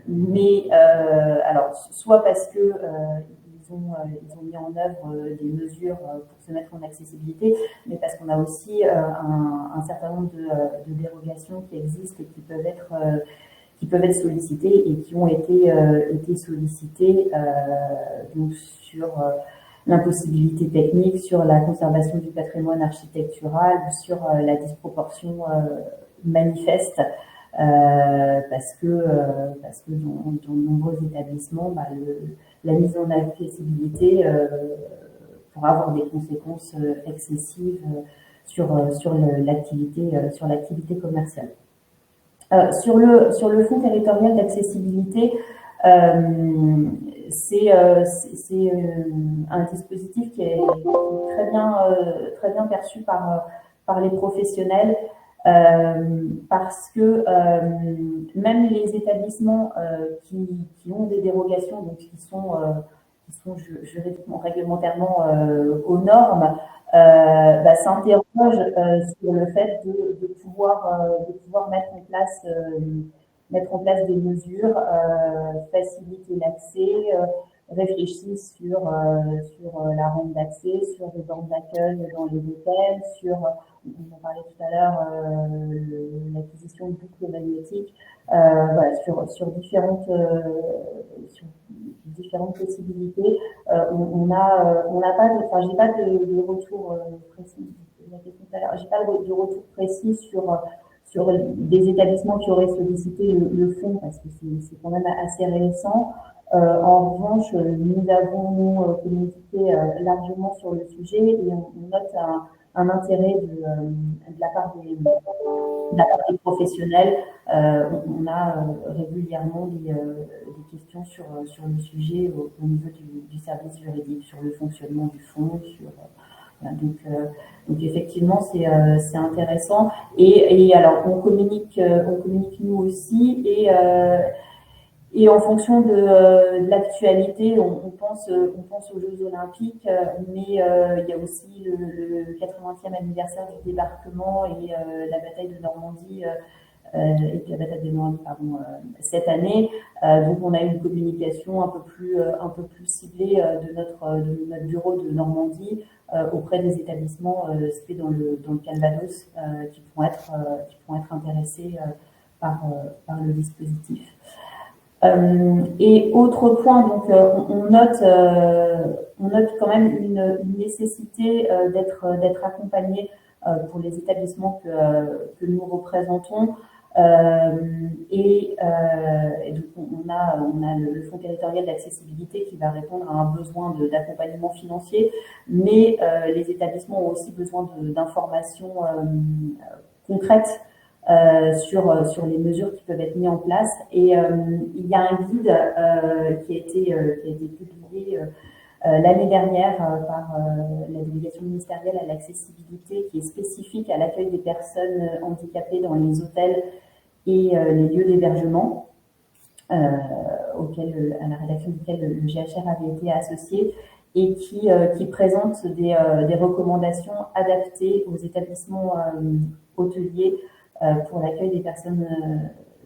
S5: mais alors soit parce que ils ont mis en œuvre des mesures pour se mettre en accessibilité, mais parce qu'on a aussi un certain nombre de dérogations qui existent et qui peuvent être sollicitées et qui ont été sollicitées donc sur l'impossibilité technique, sur la conservation du patrimoine architectural, sur la disproportion manifeste, parce que dans de nombreux établissements, la mise en accessibilité pourra avoir des conséquences excessives sur l'activité commerciale. Sur le fonds territorial d'accessibilité, c'est un dispositif qui est très bien perçu par les professionnels parce que même les établissements qui ont des dérogations, donc qui sont juridiquement, réglementairement aux normes, s'interrogent sur le fait de pouvoir mettre en place des mesures, faciliter l'accès, réfléchir sur la rampe d'accès, sur les bornes d'accueil dans les hôtels, on en parlait tout à l'heure, l'acquisition de boucles magnétiques, sur différentes possibilités. J'ai pas de retour précis. La question tout à l'heure, j'ai pas de retour précis sur des établissements qui auraient sollicité le fonds parce que c'est quand même assez récent. En revanche, nous avons communiqué largement sur le sujet et on note un intérêt de la part des professionnels. On a régulièrement des questions sur le sujet au niveau du service juridique, sur le fonctionnement du fonds, donc effectivement c'est intéressant et alors on communique nous aussi et en fonction de l'actualité on pense aux Jeux Olympiques mais il y a aussi le 80e anniversaire du débarquement et la bataille de Normandie cette année. Donc on a eu une communication un peu plus ciblée de notre bureau de Normandie auprès des établissements situés dans le Calvados qui pourront être intéressés par le dispositif. Et autre point, donc on note quand même une nécessité d'être accompagné pour les établissements que nous représentons. Et donc on a le fonds territorial d'accessibilité qui va répondre à un besoin d'accompagnement financier, mais les établissements ont aussi besoin d'informations concrètes sur les mesures qui peuvent être mises en place. Et il y a un guide qui a été publié l'année dernière par la délégation ministérielle à l'accessibilité qui est spécifique à l'accueil des personnes handicapées dans les hôtels et les lieux d'hébergement, à la rédaction duquel le GHR avait été associé et qui présente des recommandations adaptées aux établissements hôteliers pour l'accueil des personnes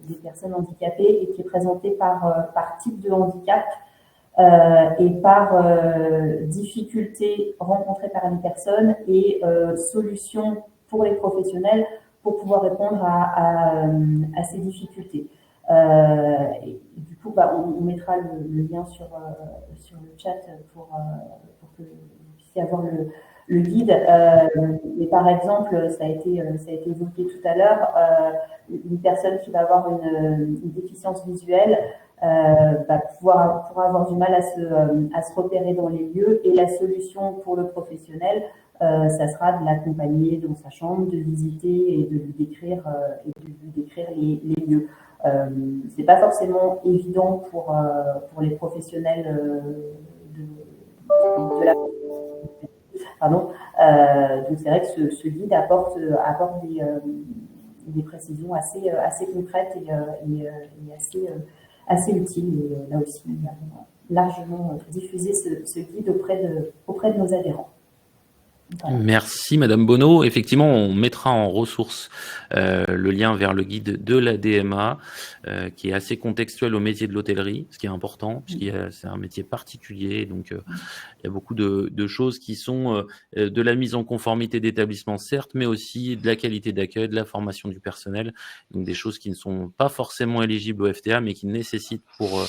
S5: des personnes handicapées et qui est présenté par type de handicap et par difficultés rencontrées par les personnes et solutions pour les professionnels pour pouvoir répondre à ces difficultés. Et du coup, on mettra le lien sur le chat pour que vous puissiez avoir le guide. Mais par exemple, ça a été évoqué tout à l'heure, une personne qui va avoir une déficience visuelle pourra avoir du mal à se repérer dans les lieux, et la solution pour le professionnel, ça sera de l'accompagner dans sa chambre, de visiter et de lui décrire les lieux. C'est pas forcément évident pour les professionnels de la pardon. Donc c'est vrai que ce guide apporte des précisions assez concrètes et assez utiles. Et là aussi, on a largement diffusé ce guide auprès de nos adhérents.
S1: Voilà. Merci Madame Bonneau. Effectivement, on mettra en ressources le lien vers le guide de la DMA qui est assez contextuel au métier de l'hôtellerie, ce qui est important, puisque c'est un métier particulier. Donc, il y a beaucoup de choses qui sont de la mise en conformité d'établissement, certes, mais aussi de la qualité d'accueil, de la formation du personnel. Donc, des choses qui ne sont pas forcément éligibles au FTA, mais qui nécessitent pour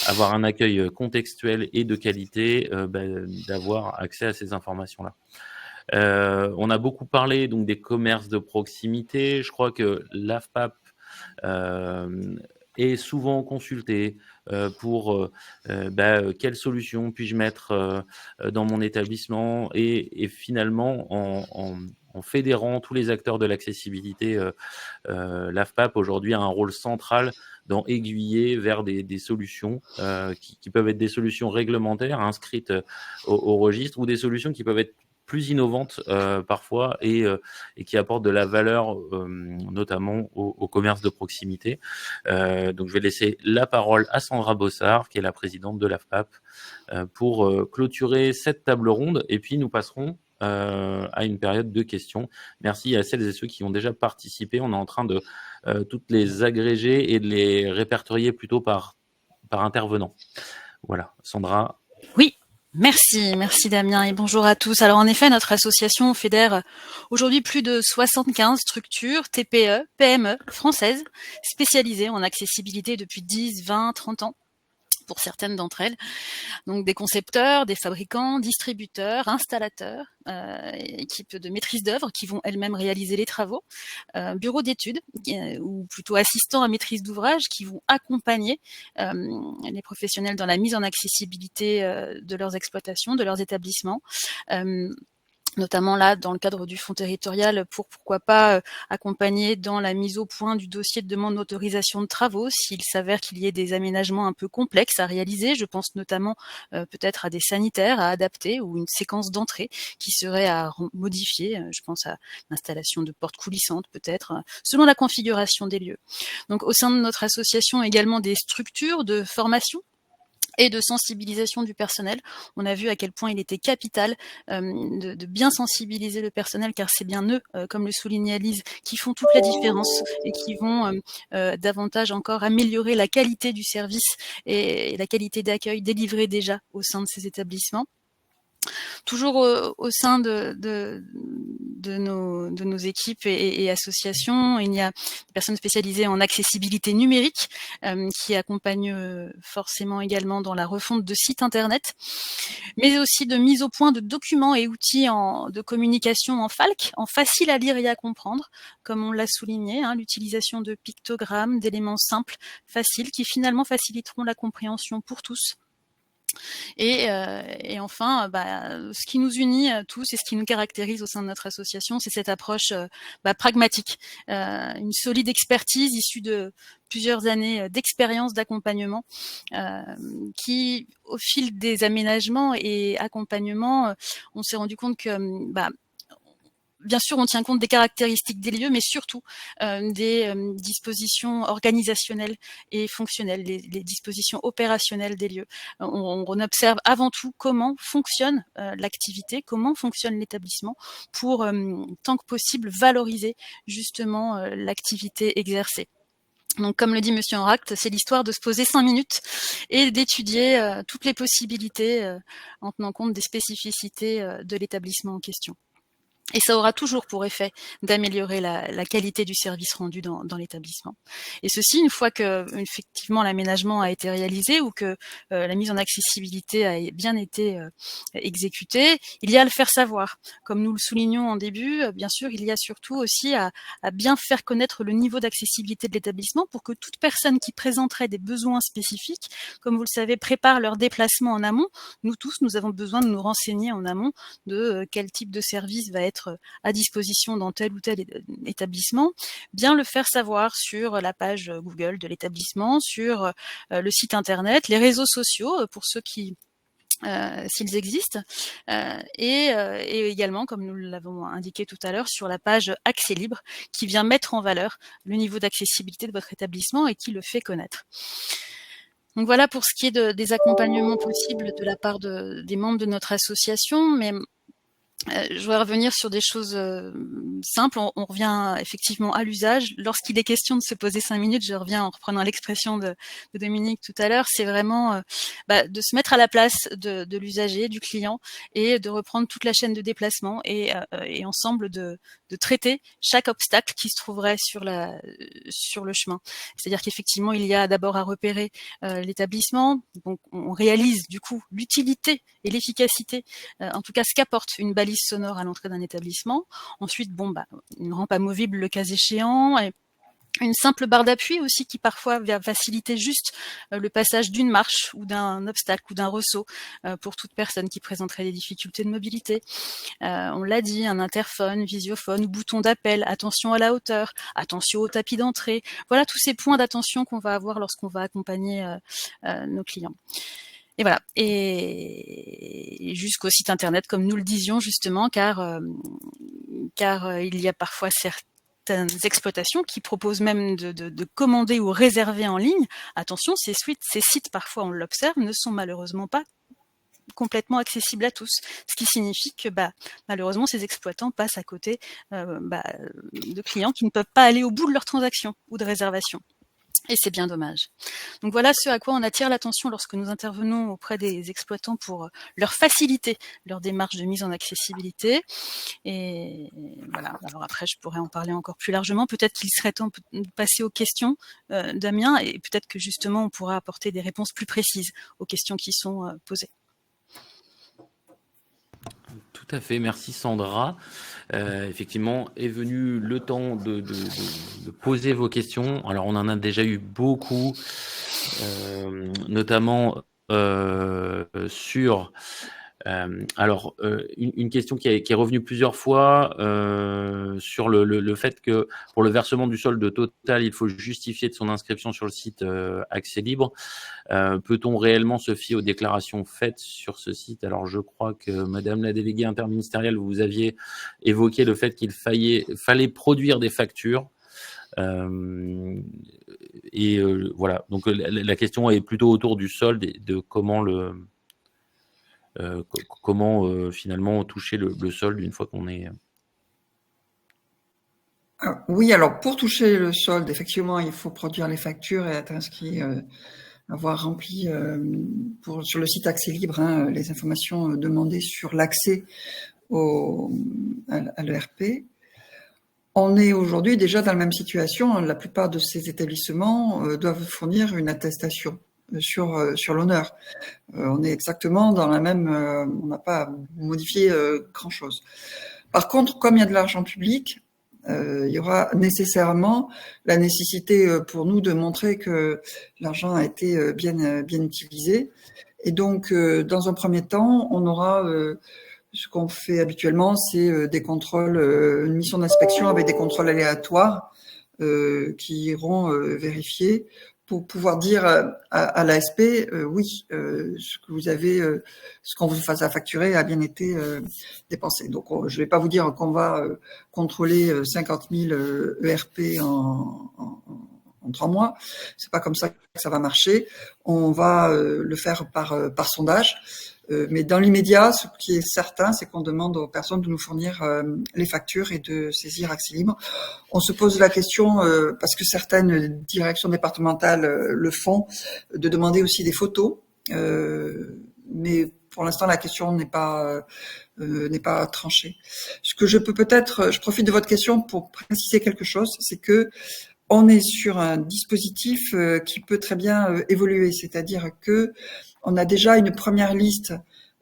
S1: avoir un accueil contextuel et de qualité, d'avoir accès à ces informations-là. On a beaucoup parlé donc des commerces de proximité. Je crois que l'AFPAP est souvent consulté pour quelle solution puis-je mettre dans mon établissement, et finalement en fédérant tous les acteurs de l'accessibilité, l'AFPAP aujourd'hui a un rôle central dans aiguiller vers des solutions qui peuvent être des solutions réglementaires inscrites au registre, ou des solutions qui peuvent être plus innovantes parfois et qui apportent de la valeur notamment au commerce de proximité. Donc je vais laisser la parole à Sandra Bossard, qui est la présidente de l'AFPAP, pour clôturer cette table ronde, et puis nous passerons à une période de questions. Merci à celles et ceux qui ont déjà participé. On est en train de toutes les agréger et de les répertorier plutôt par intervenant. Voilà, Sandra.
S6: Oui. Merci Damien, et bonjour à tous. Alors en effet, notre association fédère aujourd'hui plus de 75 structures TPE, PME françaises spécialisées en accessibilité depuis 10, 20, 30 ans pour certaines d'entre elles. Donc des concepteurs, des fabricants, distributeurs, installateurs, équipes de maîtrise d'œuvre qui vont elles-mêmes réaliser les travaux, bureaux d'études ou plutôt assistants à maîtrise d'ouvrage qui vont accompagner les professionnels dans la mise en accessibilité de leurs exploitations, de leurs établissements. Notamment là, dans le cadre du fonds territorial, pourquoi pas accompagner dans la mise au point du dossier de demande d'autorisation de travaux s'il s'avère qu'il y ait des aménagements un peu complexes à réaliser. Je pense notamment peut-être à des sanitaires à adapter ou une séquence d'entrée qui serait à modifier. Je pense à l'installation de portes coulissantes peut-être, selon la configuration des lieux. Donc au sein de notre association, également des structures de formation et de sensibilisation du personnel. On a vu à quel point il était capital de bien sensibiliser le personnel, car c'est bien eux, comme le soulignait Lise, qui font toute la différence et qui vont davantage encore améliorer la qualité du service et la qualité d'accueil délivré déjà au sein de ces établissements. Toujours au sein de nos équipes et associations, il y a des personnes spécialisées en accessibilité numérique qui accompagnent forcément également dans la refonte de sites internet, mais aussi de mise au point de documents et outils de communication en FALC, en facile à lire et à comprendre, comme on l'a souligné, l'utilisation de pictogrammes, d'éléments simples, faciles, qui finalement faciliteront la compréhension pour tous. Et enfin, ce qui nous unit tous et ce qui nous caractérise au sein de notre association, c'est cette approche pragmatique, une solide expertise issue de plusieurs années d'expérience d'accompagnement qui, au fil des aménagements et accompagnements, on s'est rendu compte que bien sûr, on tient compte des caractéristiques des lieux, mais surtout des dispositions organisationnelles et fonctionnelles, les dispositions opérationnelles des lieux. On observe avant tout comment fonctionne l'activité, comment fonctionne l'établissement pour, tant que possible, valoriser justement l'activité exercée. Donc, comme le dit Monsieur Enract, c'est l'histoire de se poser 5 minutes et d'étudier toutes les possibilités en tenant compte des spécificités de l'établissement en question. Et ça aura toujours pour effet d'améliorer la qualité du service rendu dans l'établissement. Et ceci, une fois que effectivement l'aménagement a été réalisé ou que la mise en accessibilité a bien été exécutée, il y a à le faire savoir. Comme nous le soulignons en début, bien sûr, il y a surtout aussi à bien faire connaître le niveau d'accessibilité de l'établissement pour que toute personne qui présenterait des besoins spécifiques, comme vous le savez, prépare leur déplacement en amont. Nous tous, nous avons besoin de nous renseigner en amont de quel type de service va être à disposition dans tel ou tel établissement, bien le faire savoir sur la page Google de l'établissement, sur le site internet, les réseaux sociaux pour ceux qui s'ils existent, et également, comme nous l'avons indiqué tout à l'heure, sur la page Accès Libre, qui vient mettre en valeur le niveau d'accessibilité de votre établissement et qui le fait connaître. Donc voilà pour ce qui est des accompagnements possibles de la part des membres de notre association, mais je voudrais revenir sur des choses simples. On revient effectivement à l'usage. Lorsqu'il est question de se poser 5 minutes, je reviens en reprenant l'expression de Dominique tout à l'heure, c'est vraiment de se mettre à la place de l'usager, du client, et de reprendre toute la chaîne de déplacement et ensemble de traiter chaque obstacle qui se trouverait sur le chemin. C'est-à-dire qu'effectivement, il y a d'abord à repérer l'établissement. Donc, on réalise du coup l'utilité et l'efficacité, en tout cas ce qu'apporte une balise sonore à l'entrée d'un établissement. Ensuite, une rampe amovible le cas échéant, et une simple barre d'appui aussi qui parfois va faciliter juste le passage d'une marche ou d'un obstacle ou d'un ressaut pour toute personne qui présenterait des difficultés de mobilité. On l'a dit, un interphone, visiophone, bouton d'appel, attention à la hauteur, attention au tapis d'entrée. Voilà tous ces points d'attention qu'on va avoir lorsqu'on va accompagner nos clients. Et voilà, et jusqu'au site internet, comme nous le disions justement, car il y a parfois certaines exploitations qui proposent même de commander ou réserver en ligne. Attention, ces sites, parfois on l'observe, ne sont malheureusement pas complètement accessibles à tous, ce qui signifie que malheureusement ces exploitants passent à côté de clients qui ne peuvent pas aller au bout de leur transaction ou de réservation. Et c'est bien dommage. Donc voilà ce à quoi on attire l'attention lorsque nous intervenons auprès des exploitants pour leur faciliter leur démarche de mise en accessibilité. Et voilà. Alors après, je pourrais en parler encore plus largement. Peut-être qu'il serait temps de passer aux questions, Damien, et peut-être que justement on pourra apporter des réponses plus précises aux questions qui sont posées.
S1: Tout à fait, merci Sandra. Effectivement, est venu le temps de poser vos questions. Alors, on en a déjà eu beaucoup, notamment sur... une question qui est revenue plusieurs fois sur le fait que pour le versement du solde total, il faut justifier de son inscription sur le site Accès Libre. Peut-on réellement se fier aux déclarations faites sur ce site? Alors, je crois que Madame la déléguée interministérielle, vous aviez évoqué le fait qu'il fallait produire des factures. Voilà. Donc, la question est plutôt autour du solde et de comment finalement toucher le solde une fois qu'on est...
S2: Oui, alors pour toucher le solde, effectivement, il faut produire les factures et être inscrit, avoir rempli sur le site Accès Libre les informations demandées sur l'accès à l'ERP. On est aujourd'hui déjà dans la même situation. La plupart de ces établissements doivent fournir une attestation sur l'honneur. On est exactement dans la même... on n'a pas modifié grand-chose. Par contre, comme il y a de l'argent public, il y aura nécessairement la nécessité pour nous de montrer que l'argent a été bien utilisé. Et donc, dans un premier temps, on aura... ce qu'on fait habituellement, c'est des contrôles, une mission d'inspection avec des contrôles aléatoires qui iront vérifier pour pouvoir dire à l'ASP, oui, ce que vous avez, ce qu'on vous a facturé a bien été dépensé. Donc, je vais pas vous dire qu'on va contrôler 50 000 ERP en 3 mois. C'est pas comme ça que ça va marcher. On va le faire par sondage. Mais dans l'immédiat, ce qui est certain, c'est qu'on demande aux personnes de nous fournir les factures et de saisir Accès Libre. On se pose la question, parce que certaines directions départementales le font, de demander aussi des photos. Mais pour l'instant, la question n'est pas tranchée. Ce que je peux peut-être, je profite de votre question pour préciser quelque chose, c'est que on est sur un dispositif qui peut très bien évoluer, c'est-à-dire que on a déjà une première liste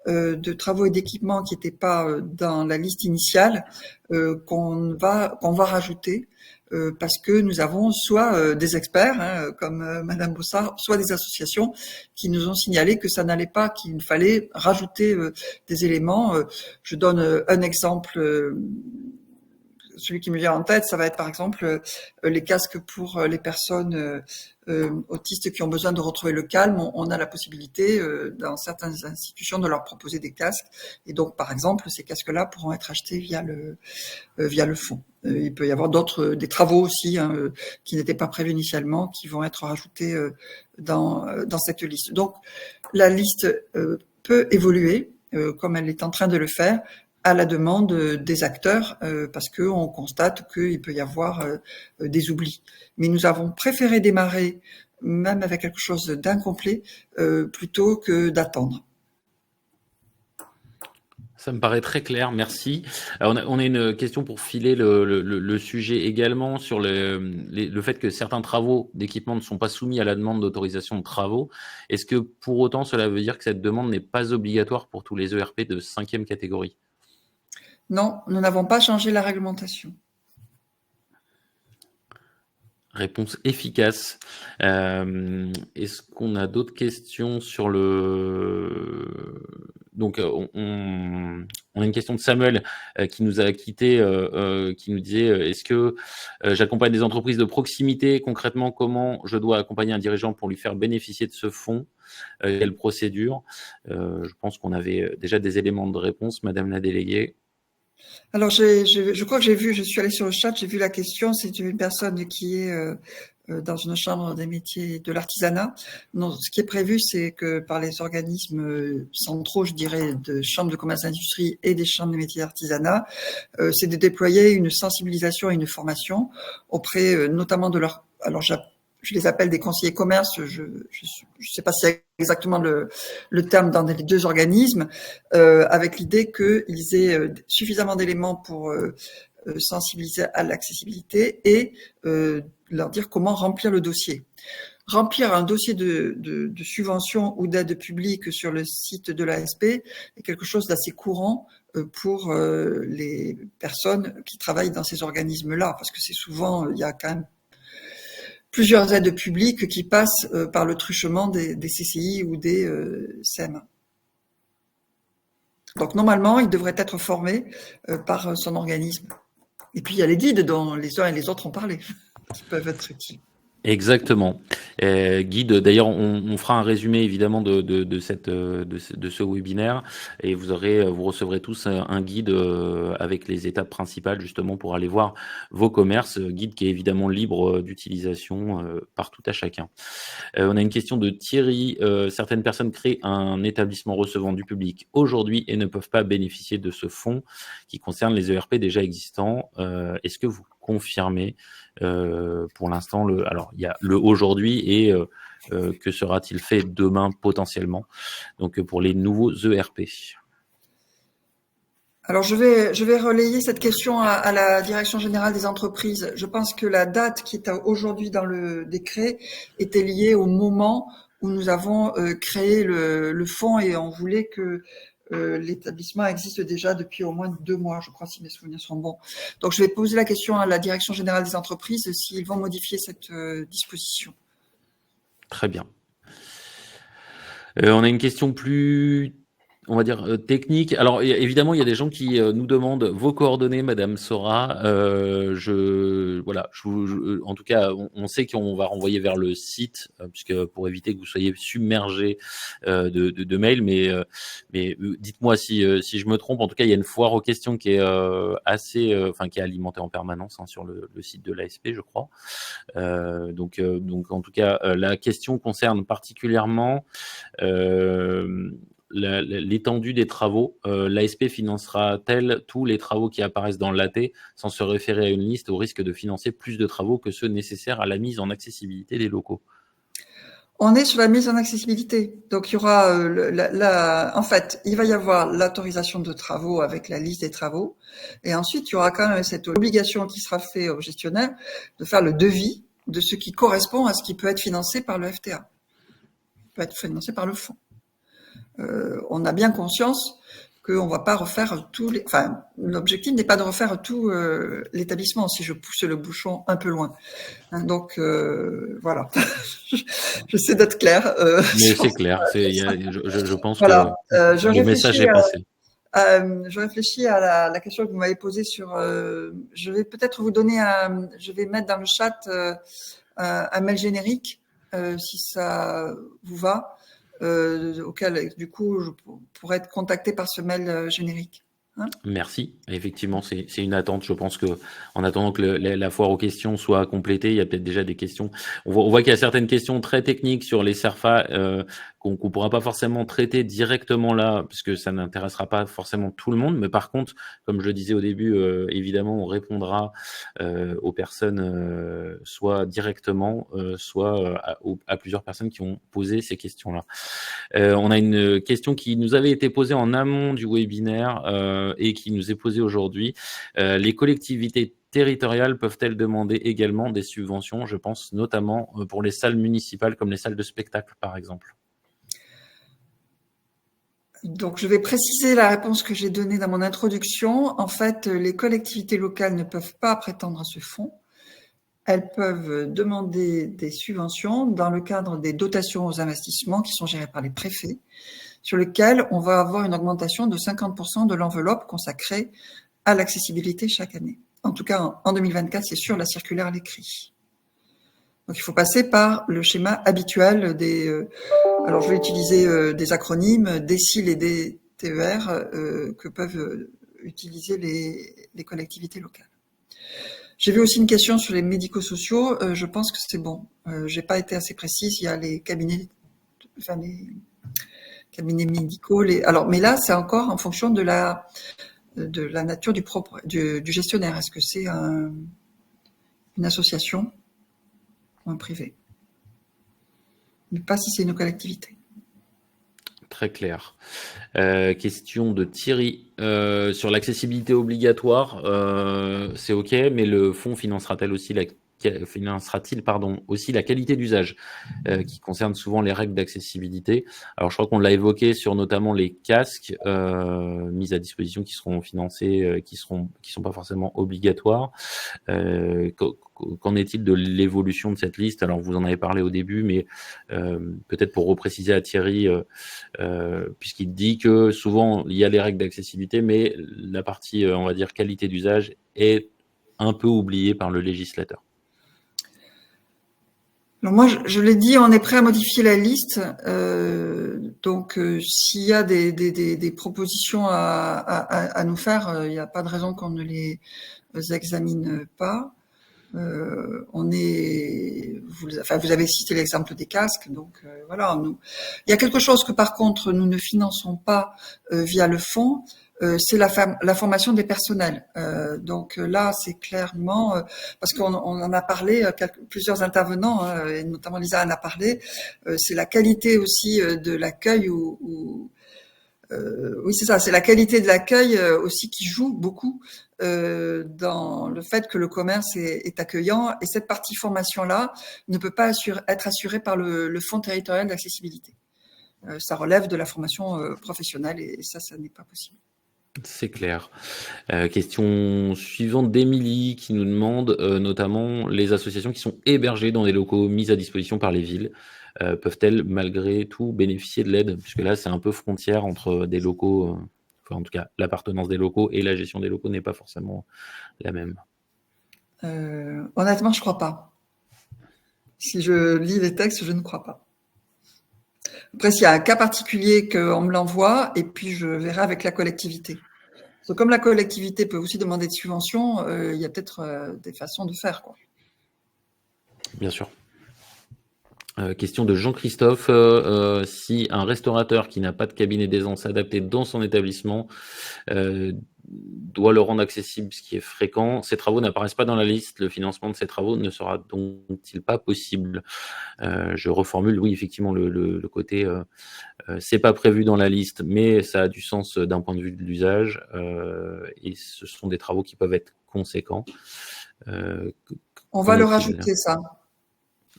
S2: de travaux et d'équipements qui n'étaient pas dans la liste initiale, qu'on va rajouter, parce que nous avons soit des experts, comme Madame Bossard, soit des associations qui nous ont signalé que ça n'allait pas, qu'il fallait rajouter des éléments. Je donne un exemple. Celui qui me vient en tête, ça va être par exemple les casques pour les personnes autistes qui ont besoin de retrouver le calme. On a la possibilité dans certaines institutions de leur proposer des casques. Et donc, par exemple, ces casques-là pourront être achetés via le fonds. Il peut y avoir des travaux aussi qui n'étaient pas prévus initialement, qui vont être rajoutés dans cette liste. Donc, la liste peut évoluer comme elle est en train de le faire, à la demande des acteurs, parce qu'on constate qu'il peut y avoir des oublis. Mais nous avons préféré démarrer, même avec quelque chose d'incomplet, plutôt que d'attendre.
S1: Ça me paraît très clair, merci. Alors, on a une question pour filer le sujet également sur le fait que certains travaux d'équipement ne sont pas soumis à la demande d'autorisation de travaux. Est-ce que pour autant cela veut dire que cette demande n'est pas obligatoire pour tous les ERP de 5e catégorie ?
S2: Non, nous n'avons pas changé la réglementation.
S1: Réponse efficace. Est-ce qu'on a d'autres questions sur le... Donc, on a une question de Samuel qui nous a quitté, qui nous disait est-ce que j'accompagne des entreprises de proximité? Concrètement, comment je dois accompagner un dirigeant pour lui faire bénéficier de ce fonds? Quelle procédure? Je pense qu'on avait déjà des éléments de réponse, Madame la déléguée.
S2: Alors, je crois que j'ai vu, je suis allée sur le chat, j'ai vu la question, c'est une personne qui est dans une chambre des métiers de l'artisanat. Non, ce qui est prévu, c'est que par les organismes centraux, je dirais, de chambres de commerce et d'industrie et des chambres des métiers d'artisanat, c'est de déployer une sensibilisation et une formation auprès notamment de leur... Alors, je les appelle des conseillers commerce, je sais pas si c'est exactement le terme dans les deux organismes, avec l'idée qu'ils aient suffisamment d'éléments pour sensibiliser à l'accessibilité et leur dire comment remplir le dossier. Remplir un dossier de subvention ou d'aide publique sur le site de l'ASP est quelque chose d'assez courant pour les personnes qui travaillent dans ces organismes-là, parce que c'est souvent, il y a quand même plusieurs aides publiques qui passent par le truchement des CCI ou des SEM. Donc normalement, il devrait être formé par son organisme. Et puis il y a les guides dont les uns et les autres ont parlé, qui peuvent être utiles.
S1: Exactement. Guide, d'ailleurs, on fera un résumé évidemment de ce webinaire et vous recevrez tous un guide avec les étapes principales justement pour aller voir vos commerces. Guide qui est évidemment libre d'utilisation par tout à chacun. On a une question de Thierry. Certaines personnes créent un établissement recevant du public aujourd'hui et ne peuvent pas bénéficier de ce fonds qui concerne les ERP déjà existants. Est-ce que vous confirmez pour l'instant alors il y a le aujourd'hui et que sera-t-il fait demain potentiellement, donc pour les nouveaux ERP?
S2: Alors je vais relayer cette question à la Direction générale des entreprises. Je pense que la date qui est aujourd'hui dans le décret était liée au moment où nous avons créé le fonds et on voulait que l'établissement existe déjà depuis au moins 2 mois, je crois, si mes souvenirs sont bons. Donc, je vais poser la question à la Direction générale des entreprises s'ils vont modifier cette disposition.
S1: Très bien. On a une question plus, on va dire, technique. Alors, évidemment, il y a des gens qui nous demandent vos coordonnées, Madame Sora. En tout cas, on sait qu'on va renvoyer vers le site, puisque pour éviter que vous soyez submergés de mails. Mais dites-moi si je me trompe. En tout cas, il y a une foire aux questions qui est qui est alimentée en permanence sur le site de l'ASP, je crois. Donc, en tout cas, la question concerne particulièrement l'étendue des travaux, l'ASP financera-t-elle tous les travaux qui apparaissent dans l'AT sans se référer à une liste au risque de financer plus de travaux que ceux nécessaires à la mise en accessibilité des locaux?
S2: On est sur la mise en accessibilité. Donc, il y aura, en fait, il va y avoir l'autorisation de travaux avec la liste des travaux. Et ensuite, il y aura quand même cette obligation qui sera faite au gestionnaire de faire le devis de ce qui correspond à ce qui peut être financé par le FTA. Peut être financé par le fonds. On a bien conscience qu'on va pas refaire l'objectif n'est pas de refaire tout l'établissement si je pousse le bouchon un peu loin. Donc voilà, j'essaie d'être clair.
S1: Mais c'est clair, je pense
S2: voilà.
S1: que le message est passé.
S2: Je réfléchis à la question que vous m'avez posée sur. Je vais peut-être vous donner je vais mettre dans le chat un mail générique si ça vous va. Auquel, du coup, je pourrais être contacté par ce mail générique. Hein?
S1: Merci. Effectivement, c'est une attente. Je pense que, en attendant que la foire aux questions soit complétée, il y a peut-être déjà des questions. On voit qu'il y a certaines questions très techniques sur les CERFA qu'on pourra pas forcément traiter directement là, puisque ça n'intéressera pas forcément tout le monde. Mais par contre, comme je le disais au début, évidemment, on répondra aux personnes soit directement, soit à plusieurs personnes qui ont posé ces questions-là. On a une question qui nous avait été posée en amont du webinaire et qui nous est posée aujourd'hui. Les collectivités territoriales peuvent-elles demander également des subventions? Je pense notamment pour les salles municipales comme les salles de spectacle, par exemple.
S2: Donc, je vais préciser la réponse que j'ai donnée dans mon introduction. En fait, les collectivités locales ne peuvent pas prétendre à ce fonds. Elles peuvent demander des subventions dans le cadre des dotations aux investissements qui sont gérées par les préfets, sur lesquelles on va avoir une augmentation de 50% de l'enveloppe consacrée à l'accessibilité chaque année. En tout cas, en 2024, c'est sûr, la circulaire l'écrit. Donc, il faut passer par le schéma habituel des... alors, je vais utiliser des acronymes, DECIL et DTER, que peuvent utiliser les collectivités locales. J'ai vu aussi une question sur les médico-sociaux. Je pense que c'est bon. J'ai pas été assez précise. Il y a les cabinets médicaux. Alors, mais là, c'est encore en fonction de la nature du gestionnaire. Est-ce que c'est une association ou un privé? Mais pas si c'est une collectivité.
S1: Très clair. Question de Thierry sur l'accessibilité obligatoire. C'est OK, mais le fonds financera-t-il aussi la qualité d'usage qui concerne souvent les règles d'accessibilité? Alors, je crois qu'on l'a évoqué sur notamment les casques mis à disposition qui seront financés, qui sont pas forcément obligatoires. Qu'en est-il de l'évolution de cette liste? Alors, vous en avez parlé au début, mais peut-être pour repréciser à Thierry, puisqu'il dit que souvent, il y a les règles d'accessibilité, mais la partie, on va dire, qualité d'usage est un peu oubliée par le législateur.
S2: Alors moi, je l'ai dit, on est prêt à modifier la liste. Donc, s'il y a des propositions à nous faire, il n'y a pas de raison qu'on ne les examine pas. Vous avez cité l'exemple des casques, donc voilà. Il y a quelque chose que par contre nous ne finançons pas via le fonds. C'est la formation des personnels. Donc là, c'est clairement parce qu'on en a parlé, plusieurs intervenants, et notamment Lisa en a parlé. C'est la qualité aussi de l'accueil oui, c'est ça. C'est la qualité de l'accueil aussi qui joue beaucoup dans le fait que le commerce est accueillant. Et cette partie formation-là ne peut pas être assurée par le Fonds territorial d'accessibilité. Ça relève de la formation professionnelle et ça n'est pas possible.
S1: C'est clair. Question suivante d'Émilie qui nous demande notamment les associations qui sont hébergées dans des locaux mis à disposition par les villes. Peuvent-elles malgré tout bénéficier de l'aide? Puisque là, c'est un peu frontière entre des locaux, en tout cas, l'appartenance des locaux et la gestion des locaux n'est pas forcément la même.
S2: Honnêtement, je ne crois pas. Si je lis les textes, je ne crois pas. Après, s'il y a un cas particulier qu'on me l'envoie, et puis je verrai avec la collectivité. Donc, comme la collectivité peut aussi demander de subventions, il y a peut-être des façons de faire, quoi.
S1: Bien sûr. Question de Jean-Christophe. Si un restaurateur qui n'a pas de cabinet d'aisance adapté dans son établissement doit le rendre accessible, ce qui est fréquent, ces travaux n'apparaissent pas dans la liste. Le financement de ces travaux ne sera donc-il pas possible? Je reformule, oui, effectivement, le côté c'est pas prévu dans la liste, mais ça a du sens d'un point de vue de l'usage, et ce sont des travaux qui peuvent être conséquents.
S2: On va le rajouter, ça.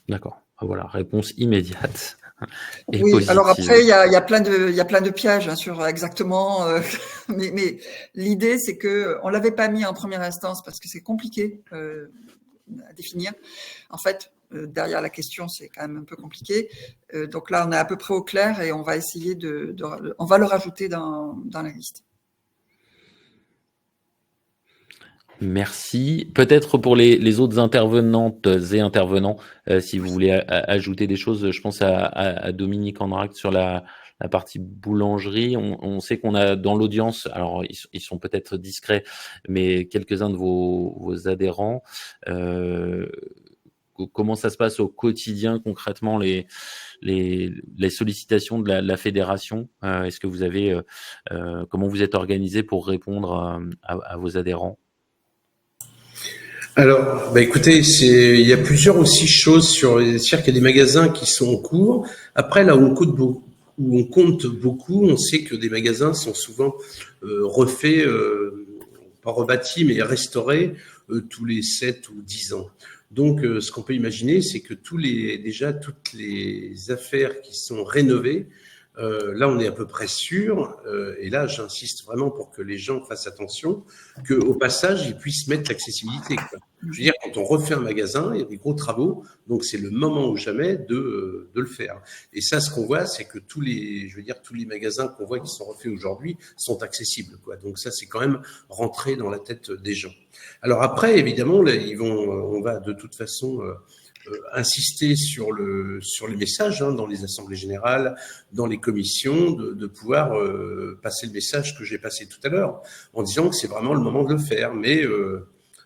S1: D'accord. Voilà, réponse immédiate. Et
S2: oui,
S1: positive.
S2: Alors après, il y a plein de pièges sur exactement, mais l'idée c'est que on l'avait pas mis en première instance parce que c'est compliqué à définir. En fait, derrière la question, c'est quand même un peu compliqué. Donc là, on est à peu près au clair et on va essayer on va le rajouter dans la liste.
S1: Merci. Peut-être pour les autres intervenantes et intervenants, si vous voulez ajouter des choses, je pense à Dominique Andrac sur la partie boulangerie. On sait qu'on a dans l'audience, alors ils sont peut-être discrets, mais quelques-uns de vos adhérents. Comment ça se passe au quotidien concrètement les sollicitations de la fédération? Est-ce que vous avez comment vous êtes organisé pour répondre à vos adhérents?
S4: Alors, écoutez, il y a plusieurs aussi choses c'est-à-dire qu'il y a des magasins qui sont en cours. Après, là où on compte beaucoup, on sait que des magasins sont souvent refaits, pas rebâtis, mais restaurés tous les 7 ou 10 ans. Donc, ce qu'on peut imaginer, c'est que toutes les affaires qui sont rénovées, là, on est à peu près sûr, et là, j'insiste vraiment pour que les gens fassent attention, qu'au passage, ils puissent mettre l'accessibilité, quoi. Je veux dire, quand on refait un magasin, il y a des gros travaux, donc c'est le moment ou jamais de le faire. Et ça, ce qu'on voit, c'est que tous les magasins qu'on voit qui sont refaits aujourd'hui sont accessibles, quoi. Donc ça, c'est quand même rentré dans la tête des gens. Alors après, évidemment, là, on va de toute façon insister sur les messages dans les assemblées générales, dans les commissions, de pouvoir passer le message que j'ai passé tout à l'heure, en disant que c'est vraiment le moment de le faire. Mais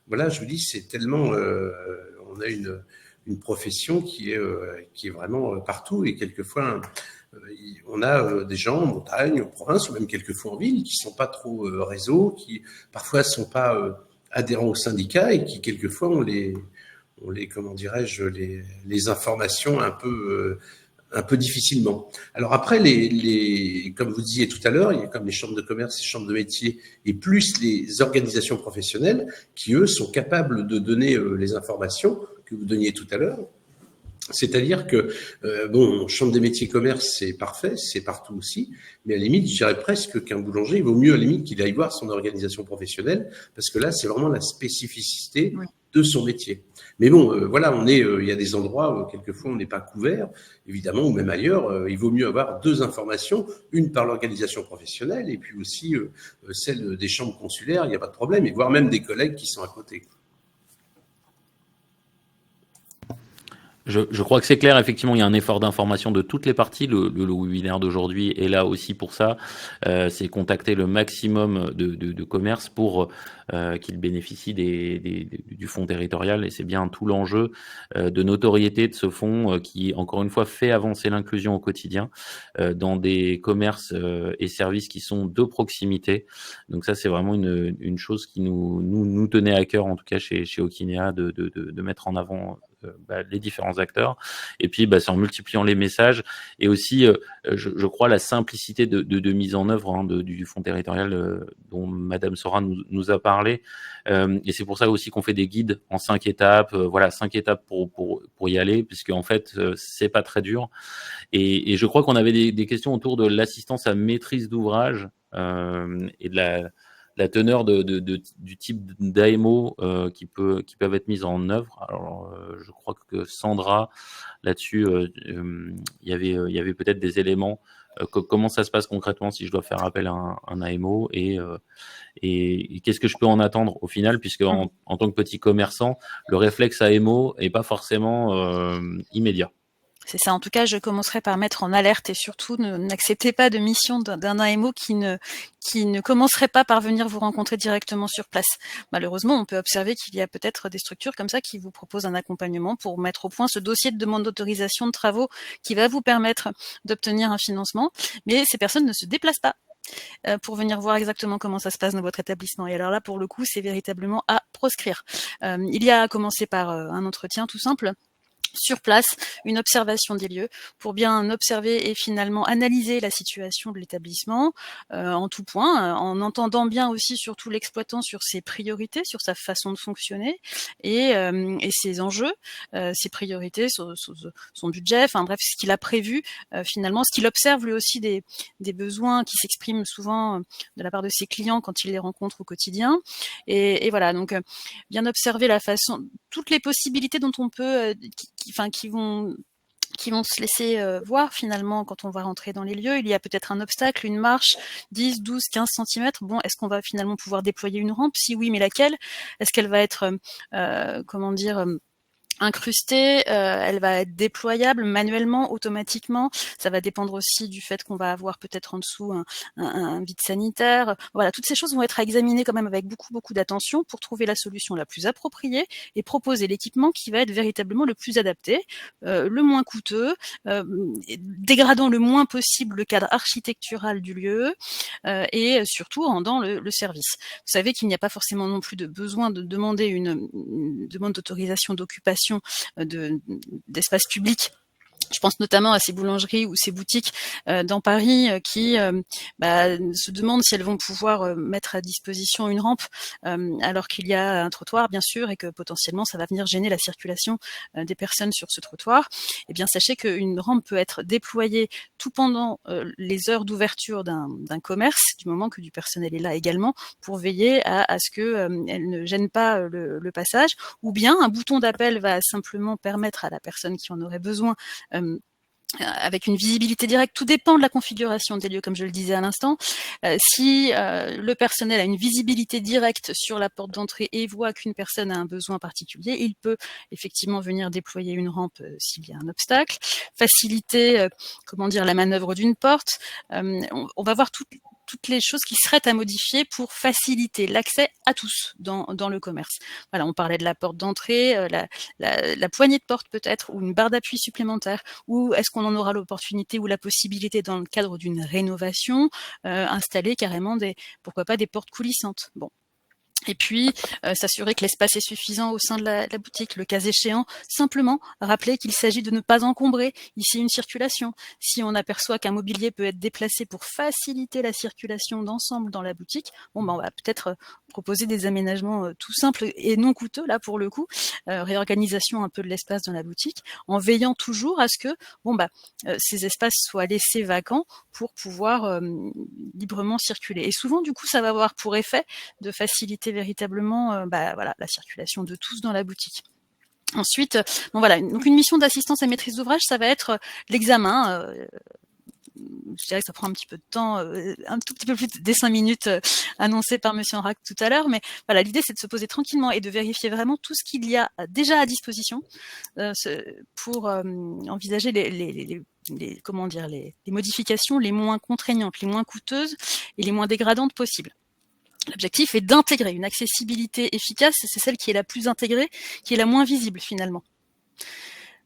S4: voilà, je vous dis, c'est tellement, on a une profession qui est vraiment partout, et quelquefois on a des gens en montagne, en province, ou même quelquefois en ville, qui sont pas trop réseau, qui parfois sont pas adhérents au syndicat, et qui quelquefois on les comment dirais-je, les informations un peu difficilement. Alors après, comme vous disiez tout à l'heure, il y a comme les chambres de commerce, les chambres de métiers, et plus les organisations professionnelles qui, eux, sont capables de donner les informations que vous donniez tout à l'heure. C'est-à-dire que, chambre des métiers commerce, c'est parfait, c'est partout aussi, mais à la limite, je dirais presque qu'un boulanger, il vaut mieux à la limite qu'il aille voir son organisation professionnelle, parce que là, c'est vraiment la spécificité de son métier. Mais bon, voilà, il y a des endroits où quelquefois on n'est pas couvert, évidemment, ou même ailleurs. Il vaut mieux avoir deux informations, une par l'organisation professionnelle et puis aussi celle des chambres consulaires. Il n'y a pas de problème, et voire même des collègues qui sont à côté.
S1: Je crois que c'est clair. Effectivement, il y a un effort d'information de toutes les parties. Le webinaire d'aujourd'hui est là aussi pour ça. C'est contacter le maximum de commerces pour qu'ils bénéficient du fonds territorial. Et c'est bien tout l'enjeu de notoriété de ce fonds qui, encore une fois, fait avancer l'inclusion au quotidien dans des commerces et services qui sont de proximité. Donc ça, c'est vraiment une chose qui nous tenait à cœur, en tout cas chez Okinea, de mettre en avant les différents acteurs, et puis c'est en multipliant les messages, et aussi je crois la simplicité de mise en œuvre du fonds territorial dont Madame Sora nous a parlé, et c'est pour ça aussi qu'on fait des guides en 5 étapes, 5 étapes pour y aller, puisque en fait c'est pas très dur, et je crois qu'on avait des questions autour de l'assistance à maîtrise d'ouvrage et de la teneur du type d'AMO qui peuvent être mises en œuvre. Alors, je crois que Sandra, là-dessus, il y avait peut-être des éléments. Comment ça se passe concrètement si je dois faire appel à un AMO, et qu'est-ce que je peux en attendre au final, puisque en tant que petit commerçant, le réflexe AMO n'est pas forcément immédiat.
S6: C'est ça. En tout cas, je commencerai par mettre en alerte et surtout n'acceptez pas de mission d'un AMO qui ne commencerait pas par venir vous rencontrer directement sur place. Malheureusement, on peut observer qu'il y a peut-être des structures comme ça qui vous proposent un accompagnement pour mettre au point ce dossier de demande d'autorisation de travaux qui va vous permettre d'obtenir un financement, mais ces personnes ne se déplacent pas pour venir voir exactement comment ça se passe dans votre établissement. Et alors là, pour le coup, c'est véritablement à proscrire. Il y a à commencer par un entretien tout simple, sur place, une observation des lieux pour bien observer et finalement analyser la situation de l'établissement en tout point, en entendant bien aussi surtout l'exploitant sur ses priorités, sur sa façon de fonctionner et ses enjeux, ses priorités, son budget, enfin bref, ce qu'il a prévu finalement, ce qu'il observe lui aussi des besoins qui s'expriment souvent de la part de ses clients quand il les rencontre au quotidien. Et voilà, donc bien observer la façon, toutes les possibilités dont on peut qui vont se laisser voir finalement quand on va rentrer dans les lieux. Il y a peut-être un obstacle, une marche, 10, 12, 15 cm. Bon, est-ce qu'on va finalement pouvoir déployer une rampe? Si oui, mais laquelle? Est-ce qu'elle va être, incrustée, elle va être déployable manuellement, automatiquement. Ça va dépendre aussi du fait qu'on va avoir peut-être en dessous un vide sanitaire. Voilà, toutes ces choses vont être à examiner quand même avec beaucoup d'attention pour trouver la solution la plus appropriée et proposer l'équipement qui va être véritablement le plus adapté, le moins coûteux, dégradant le moins possible le cadre architectural du lieu et surtout rendant le service. Vous savez qu'il n'y a pas forcément non plus de besoin de demander une demande d'autorisation d'occupation d'espace public. Je pense notamment à ces boulangeries ou ces boutiques dans Paris qui se demandent si elles vont pouvoir mettre à disposition une rampe alors qu'il y a un trottoir, bien sûr, et que potentiellement ça va venir gêner la circulation des personnes sur ce trottoir. Eh bien, sachez qu'une rampe peut être déployée tout pendant les heures d'ouverture d'un commerce, du moment que du personnel est là également, pour veiller à ce qu'elle ne gêne pas le passage. Ou bien un bouton d'appel va simplement permettre à la personne qui en aurait besoin avec une visibilité directe, tout dépend de la configuration des lieux, comme je le disais à l'instant. Si le personnel a une visibilité directe sur la porte d'entrée et voit qu'une personne a un besoin particulier, il peut effectivement venir déployer une rampe s'il y a un obstacle, faciliter la manœuvre d'une porte. On va voir toutes les choses qui seraient à modifier pour faciliter l'accès à tous dans le commerce. Voilà, on parlait de la porte d'entrée, la poignée de porte peut-être, ou une barre d'appui supplémentaire, ou est-ce qu'on en aura l'opportunité ou la possibilité dans le cadre d'une rénovation, installer carrément pourquoi pas des portes coulissantes. Bon. Et puis, s'assurer que l'espace est suffisant au sein de la boutique, le cas échéant, simplement rappeler qu'il s'agit de ne pas encombrer ici une circulation. Si on aperçoit qu'un mobilier peut être déplacé pour faciliter la circulation d'ensemble dans la boutique, on va peut-être proposer des aménagements tout simples et non coûteux, là pour le coup, réorganisation un peu de l'espace dans la boutique, en veillant toujours à ce que ces espaces soient laissés vacants pour pouvoir librement circuler. Et souvent, du coup, ça va avoir pour effet de faciliter véritablement la circulation de tous dans la boutique. Ensuite, donc une mission d'assistance à maîtrise d'ouvrage, ça va être l'examen. Je dirais que ça prend un petit peu de temps, un tout petit peu plus des 5 minutes annoncées par Monsieur Enrac tout à l'heure, mais voilà, l'idée c'est de se poser tranquillement et de vérifier vraiment tout ce qu'il y a déjà à disposition pour envisager les modifications les moins contraignantes, les moins coûteuses et les moins dégradantes possibles. L'objectif est d'intégrer une accessibilité efficace, c'est celle qui est la plus intégrée, qui est la moins visible finalement.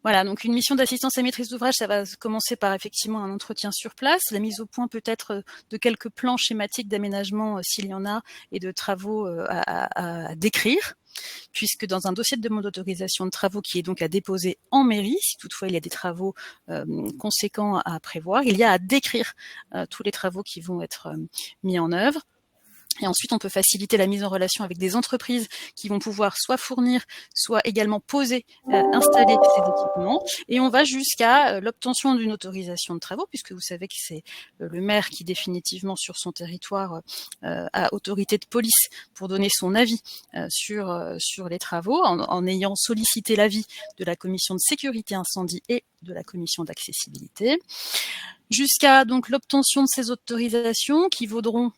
S6: Voilà, donc une mission d'assistance à maîtrise d'ouvrage, ça va commencer par effectivement un entretien sur place, la mise au point peut-être de quelques plans schématiques d'aménagement s'il y en a, et de travaux à décrire, puisque dans un dossier de demande d'autorisation de travaux qui est donc à déposer en mairie, si toutefois il y a des travaux conséquents à prévoir, il y a à décrire tous les travaux qui vont être mis en œuvre. Et ensuite, on peut faciliter la mise en relation avec des entreprises qui vont pouvoir soit fournir, soit également poser, installer ces équipements. Et on va jusqu'à l'obtention d'une autorisation de travaux, puisque vous savez que c'est le maire qui définitivement sur son territoire a autorité de police pour donner son avis sur les travaux, en ayant sollicité l'avis de la commission de sécurité incendie et de la commission d'accessibilité. Jusqu'à donc l'obtention de ces autorisations qui vaudront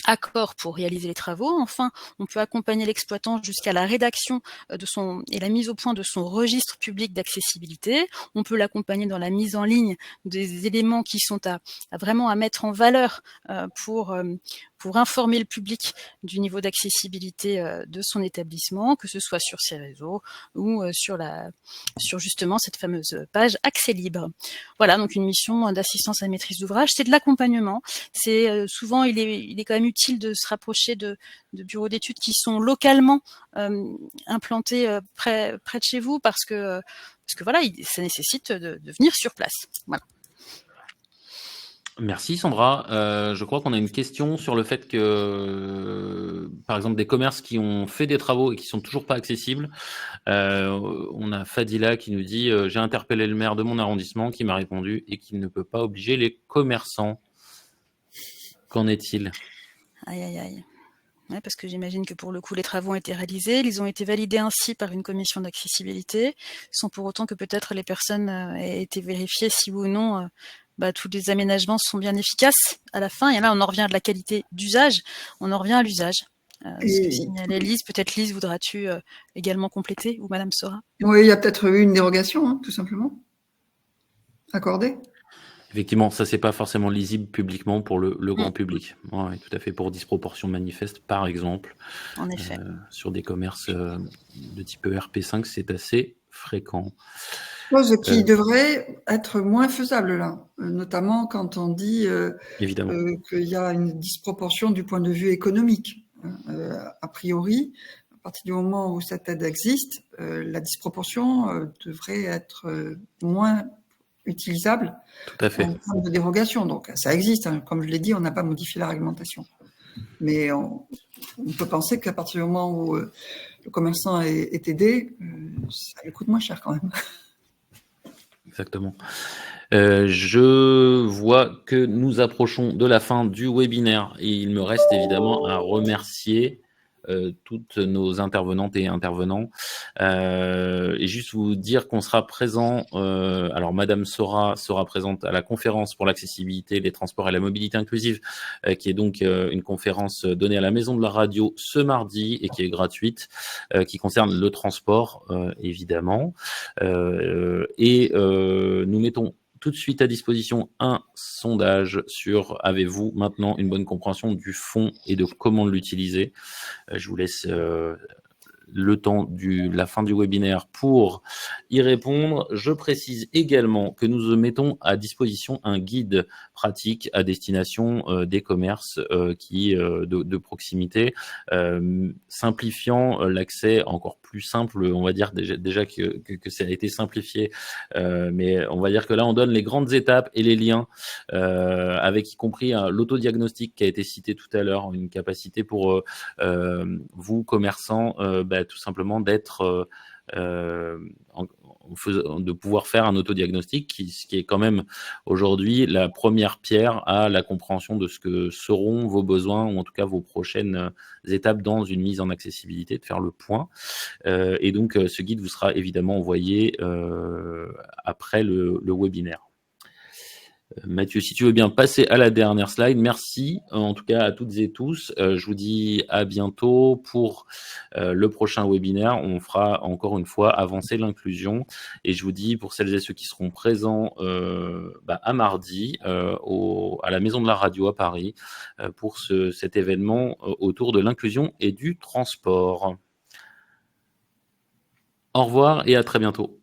S6: accord pour réaliser les travaux. Enfin, on peut accompagner l'exploitant jusqu'à la rédaction et la mise au point de son registre public d'accessibilité. On peut l'accompagner dans la mise en ligne des éléments qui sont vraiment à mettre en valeur pour informer le public du niveau d'accessibilité de son établissement, que ce soit sur ses réseaux ou sur justement cette fameuse page Accès Libre. Voilà, donc une mission d'assistance à la maîtrise d'ouvrage, c'est de l'accompagnement. C'est souvent il est quand même utile de se rapprocher de bureaux d'études qui sont localement implantés près de chez vous, parce que voilà, ça nécessite de venir sur place. Voilà.
S1: Merci Sandra. Je crois qu'on a une question sur le fait que, par exemple, des commerces qui ont fait des travaux et qui sont toujours pas accessibles. On a Fadila qui nous dit j'ai interpellé le maire de mon arrondissement qui m'a répondu et qu'il ne peut pas obliger les commerçants. Qu'en est-il?
S6: Aïe, aïe, aïe. Ouais, parce que j'imagine que pour le coup, les travaux ont été réalisés. Ils ont été validés ainsi par une commission d'accessibilité, sans pour autant que peut-être les personnes aient été vérifiées si oui ou non tous les aménagements sont bien efficaces à la fin. Et là, on en revient à de la qualité d'usage, on en revient à l'usage. Ce que signalait Lise, peut-être Lise, voudras-tu également compléter, ou Madame Sora?
S2: Oui, il y a peut-être eu une dérogation, tout simplement, accordée.
S1: Effectivement, ça c'est pas forcément lisible publiquement pour le grand public. Ouais, tout à fait, pour disproportion manifeste, par exemple.
S6: En effet.
S1: Sur des commerces de type ERP5, c'est assez fréquent.
S2: Chose qui devrait être moins faisable là, notamment quand on dit
S1: évidemment
S2: qu'il y a une disproportion du point de vue économique. A priori, à partir du moment où cette aide existe, la disproportion devrait être moins utilisable
S1: tout à fait.
S2: en termes de dérogation. Donc ça existe, hein. Comme je l'ai dit, on n'a pas modifié la réglementation. Mais on peut penser qu'à partir du moment où le commerçant est aidé, ça lui coûte moins cher quand même.
S1: Exactement. Je vois que nous approchons de la fin du webinaire et il me reste évidemment à remercier toutes nos intervenantes et intervenants et juste vous dire qu'on sera présent, alors Madame Sora sera présente à la conférence pour l'accessibilité, les transports et la mobilité inclusive qui est donc une conférence donnée à la Maison de la Radio ce mardi et qui est gratuite, qui concerne le transport évidemment et nous mettons tout de suite à disposition un sondage sur avez-vous maintenant une bonne compréhension du fond et de comment l'utiliser. Je vous laisse le temps de la fin du webinaire pour y répondre. Je précise également que nous mettons à disposition un guide pratique à destination des commerces de proximité, simplifiant l'accès encore plus simple. On va dire déjà que ça a été simplifié, mais on va dire que là on donne les grandes étapes et les liens avec y compris l'autodiagnostic qui a été cité tout à l'heure, une capacité pour vous commerçants tout simplement d'être de pouvoir faire un autodiagnostic qui est quand même aujourd'hui la première pierre à la compréhension de ce que seront vos besoins ou en tout cas vos prochaines étapes dans une mise en accessibilité, de faire le point. Et donc ce guide vous sera évidemment envoyé après le webinaire. Mathieu, si tu veux bien passer à la dernière slide. Merci en tout cas à toutes et tous. Je vous dis à bientôt pour le prochain webinaire. On fera encore une fois avancer l'inclusion. Et je vous dis pour celles et ceux qui seront présents à mardi à la Maison de la Radio à Paris pour cet événement autour de l'inclusion et du transport. Au revoir et à très bientôt.